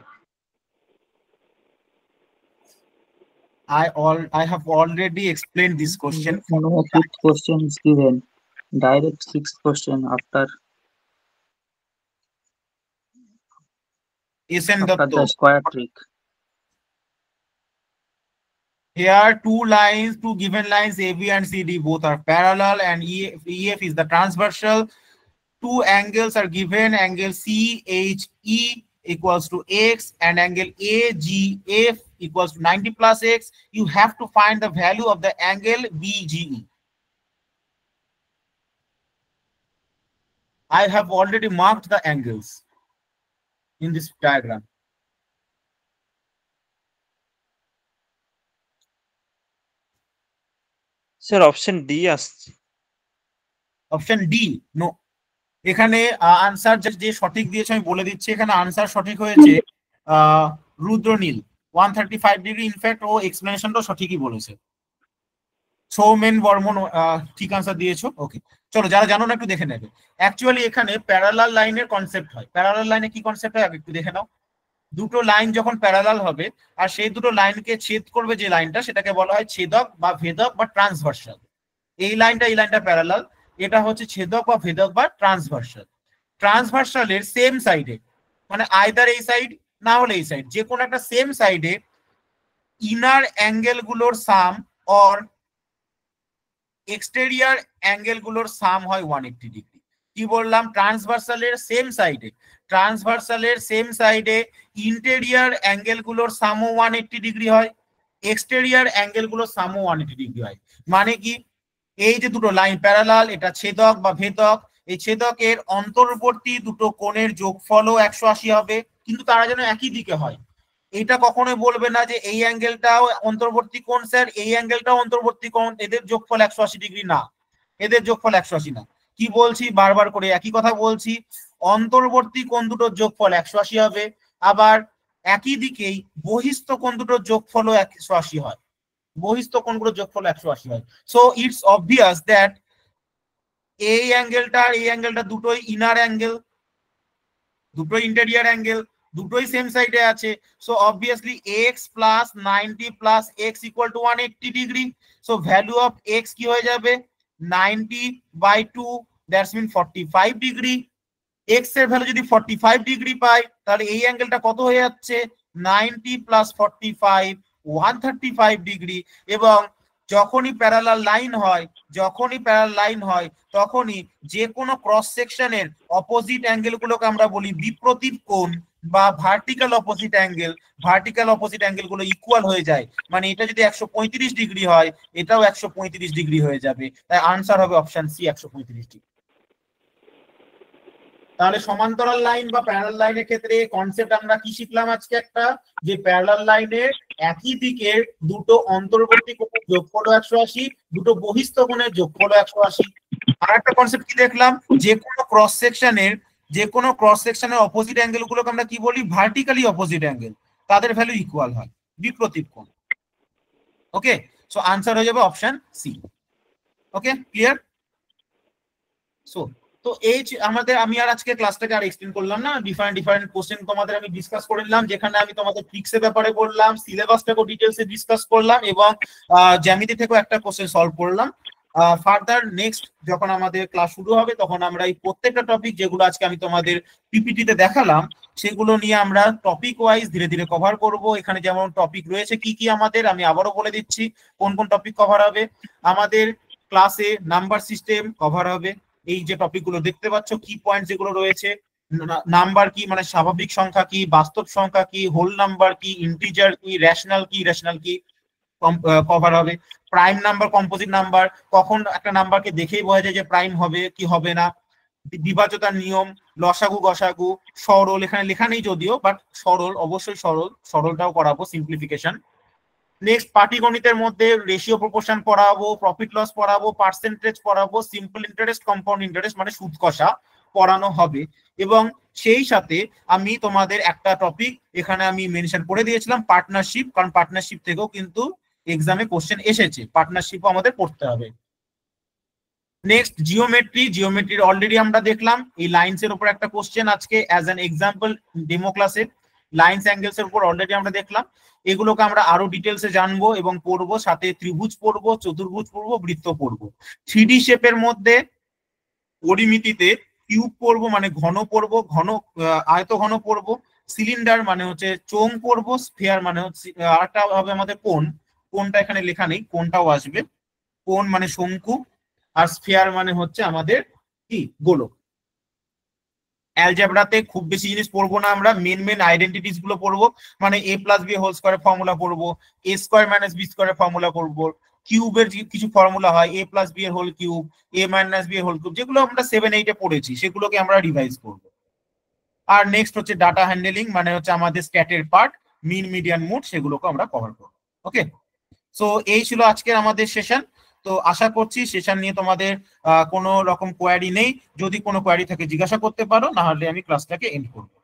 I have already explained this question. No fifth question is given. Direct sixth question after SN the Datta. square trick. Here two given lines AB and CD both are parallel, and EF is the transversal. Two angles are given, angle CHE equals to X and angle AGF equals to 90 plus X. You have to find the value of the angle BGE. I have already marked the angles in this diagram. Sir option D আসছে। Option D no, এখানে answer যে সঠিক দিয়েছে আমি বলে দিচ্ছি। এখানে answer সঠিক হয়েছে রুদ্রনীল 135 ডিগ্রি। ইনফ্যাক্ট ও এক্সপ্লেনেশনটাও সঠিকই বলেছে। সৌমেন বর্মন ঠিক আনসার দিয়েছো। ওকে, চলো যারা জানো না একটু দেখে নেবে। অ্যাকচুয়ালি এখানে প্যারালাল লাইনের কনসেপ্ট হয়। প্যারালাল লাইনে কি কনসেপ্ট হয় একটু দেখে নাও। দুটো লাইন যখন প্যারালাল হবে আর সেই দুটো লাইনকে ছেদ করবে যে লাইনটা, সেটাকে বলা হয় ছেদক বা ভেদক বা ট্রান্সভার্সাল। এই লাইনটা প্যারালাল, এটা হচ্ছে ছেদক বা ভেদক বা ট্রান্সভার্সাল। ট্রান্সভার্সালের সেম সাইডে, মানে আইদার এই সাইড না হলে এই সাইড, যে কোনো একটা সেম সাইডে ইনার অ্যাঙ্গেল গুলোর সাম অর এক্সটেরিয়ার অ্যাঙ্গেল গুলোর সাম হয় 180 ডিগ্রি। কি বললাম? ট্রান্সভার্সালের সেম সাইডে ইন্টেরিয়ার অ্যাঙ্গেল গুলোর সামও 180 ডিগ্রি হয়, এক্সটেরিয়ার অ্যাঙ্গেল গুলোর সামও 180 ডিগ্রি হয়। মানে কি, এই যে দুটো লাইন প্যারালাল, এটা ছেদক বা ভেদক। এই ছেদকের অন্তর্বর্তী দুটো কোণের যোগফলও 180 হবে, কিন্তু তারা যেন একই দিকে হয়। এটা কখনোই বলবে না যে এই অ্যাঙ্গেলটাও অন্তর্বর্তী কোণ স্যার, এই অ্যাঙ্গেলটাও অন্তর্বর্তী কোণ, এদের যোগফল 180 ডিগ্রি না, এদের যোগফল 180 না। কি বলছি? বারবার করে একই কথা বলছি, অন্তর্বর্তী কোণ দুটোর যোগফল 180 হবে, আবার একই দিকেই বহিস্থ কোণ দুটোর যোগফলও 180 হয়, বহিস্থ কোণগুলোর যোগফল 180 হয়। সো ইটস অবভিয়াস দ্যাট এই অ্যাঙ্গেলটা আর এই অ্যাঙ্গেলটা দুটোই ইনার অ্যাঙ্গেল, দুটোই ইন্টেরিয়ার অ্যাঙ্গেল, দুটোই সেম সাইডে আছে। So obviously x plus 90 plus x equal to 180 degree. So value of x কি হয়ে যাবে? 90/2, দ্যাটস মিন 45 ডিগ্রি। x এর ভ্যালু যদি 45 ডিগ্রি পাই, তাহলে এই অ্যাঙ্গেলটা কত হয়ে যাচ্ছে? 90 প্লাস 45 135 ডিগ্রি। এবং যখনই প্যারালাল লাইন হয় তখনই যে কোনো ক্রস সেকশনের অপোজিট অ্যাঙ্গেল গুলোকে আমরা বলি বিপ্রতীপ কোণ বা ভার্টিক্যাল অপোজিট অ্যাঙ্গেল গুলো ইকুয়াল হয়ে যায়। মানে এটা যদি 135 ডিগ্রি হয়, এটাও 135 ডিগ্রি হয়ে যাবে। তাই আনসার হবে অপশন সি, 135 ডিগ্রি। তাহলে সমান্তরাল লাইন বা প্যারালাল লাইনের ক্ষেত্রে কনসেপ্ট আমরা কি শিখলাম আজকে? একটা, যে প্যারালাল লাইনের একই দিকের দুটো অন্তর্বর্তী কোণের যোগফল 180, দুটো বহিস্থ কোণের যোগফল 180। আর একটা কনসেপ্ট কি দেখলাম? যে কোনো ক্রস সেকশনের অপোজিট অ্যাঙ্গেল গুলোকে আমরা কি বলি? ভার্টিক্যালি অপোজিট অ্যাঙ্গেল, তাদের ভ্যালু ইকুয়াল হয়, বিপ্রতীপ কোণ। ওকে, সো আনসার হয়ে যাবে অপশন সি। ওকে, ক্লিয়ার? সো তো এই আমাদের, আমি আর আজকে ক্লাসটাকে আর এক্সটেন্ড করলাম না, ডিফারেন্ট কোশ্চেন তোমাদের আমি ডিসকাস করে নিলাম, যেখানে আমি তোমাদের ট্রিক্সের ব্যাপারে বললাম, সিলেবাসটাকেও ডিটেলসে ডিসকাস করলাম এবং জ্যামিতি থেকেও একটা কোশ্চেন সলভ করলাম। ফার্দার নেক্সট যখন আমাদের ক্লাস শুরু হবে, তখন আমরা এই প্রত্যেকটা টপিক যেগুলো আজকে আমি তোমাদের পিপিটিতে দেখালাম, সেগুলো নিয়ে আমরা টপিক ওয়াইজ ধীরে ধীরে কভার করব। এখানে যেমন টপিক রয়েছে কি কি আমাদের, আমি আবারও বলে দিচ্ছি কোন কোন টপিক কভার হবে। আমাদের ক্লাসে নাম্বার সিস্টেম কভার হবে, এই যে টপিকগুলো দেখতে পাচ্ছ, কি পয়েন্ট যেগুলো রয়েছে, নাম্বার কি মানে স্বাভাবিক সংখ্যা কি, বাস্তব সংখ্যা কি, হোল নাম্বার কি, ইন্টিজার কি, রেশনাল কি কভার হবে। প্রাইম নাম্বার, কম্পোজিট নাম্বার, কখন একটা নাম্বারকে দেখেই বোঝা যায় যে প্রাইম হবে কি হবে না, বিভাজ্যতার নিয়ম, লসাগু গসাগু, সরল, এখানে লেখা নেই যদিও, বাট সরল, অবশ্যই সরলটাও করাবো, সিম্পলিফিকেশন। নেক্সট পাটিগণিতের মধ্যে রেশিও প্রপোর্শন পড়াবো, প্রফিট লস পড়াবো, পার্সেন্টেজ পড়াবো, সিম্পল ইন্টারেস্ট, কম্পাউন্ড ইন্টারেস্ট মানে সুদ কষা পড়ানো হবে। এবং সেই সাথে আমি তোমাদের একটা টপিক এখানে আমি মেনশন করে দিয়েছিলাম, পার্টনারশিপ, কারণ পার্টনারশিপ থেকেও কিন্তু এক্সামে কোশ্চেন এসেছে, পার্টনারশিপও আমাদের পড়তে হবে। নেক্সট জিওমেট্রির অলরেডি আমরা দেখলাম। এই লাইনস এর উপর একটা কোশ্চেন আজকে অ্যাজ অ্যান এক্সাম্পল ডেমো ক্লাসে লাইনস অ্যাঙ্গেলস এর উপর অলরেডি আমরা দেখলাম। এগুলোকে আমরা আরো ডিটেলসে জানবো এবং পড়বো, সাথে ত্রিভুজ পড়বো, চতুর্ভুজ পড়বো, বৃত্ত পড়বো। 3D শেপের মধ্যে পরিমিতিতে কিউব পড়বো মানে ঘন পড়বো, আয়ত ঘন পড়বো, সিলিন্ডার মানে হচ্ছে চোঙ পড়বো, স্ফিয়ার মানে হচ্ছে আরেকটা হবে আমাদের কোনটা এখানে লেখা নেই, কোনটাও আসবে, কোন মানে শঙ্কু, আর স্ফিয়ার মানে হচ্ছে আমাদের কি গোলক। অ্যালজেব্রাতে খুব বেশি জিনিস পড়বো না আমরা, মেন আইডেন্টিটিস গুলো পড়বো, মানে a প্লাস বি হোল স্কয়ারের ফর্মুলা পড়বো, a স্কয়ার মাইনাস বি স্কয়ারের ফর্মুলা পড়বো, কিউবের কিছু ফর্মুলা হয় a প্লাস বি এর whole cube, a minus B এর হোল কিউব, যেগুলো আমরা 7-8 এ পড়েছি সেগুলোকে আমরা রিভাইজ করবো। আর নেক্সট হচ্ছে ডাটা হ্যান্ডেলিং, মানে হচ্ছে আমাদের স্ট্যাটের পার্ট, মিন মিডিয়ান মোড, সেগুলোকে আমরা কভার করবো। ওকে, সো এই ছিল আজকের আমাদের সেশন। তো আশা করছি সেশন নিয়ে তোমাদের কোনো রকম কোয়ারি নেই। যদি কোনো কোয়ারি থাকে জিজ্ঞাসা করতে পারো, না হলে আমি ক্লাসটাকে এন্ড করবো।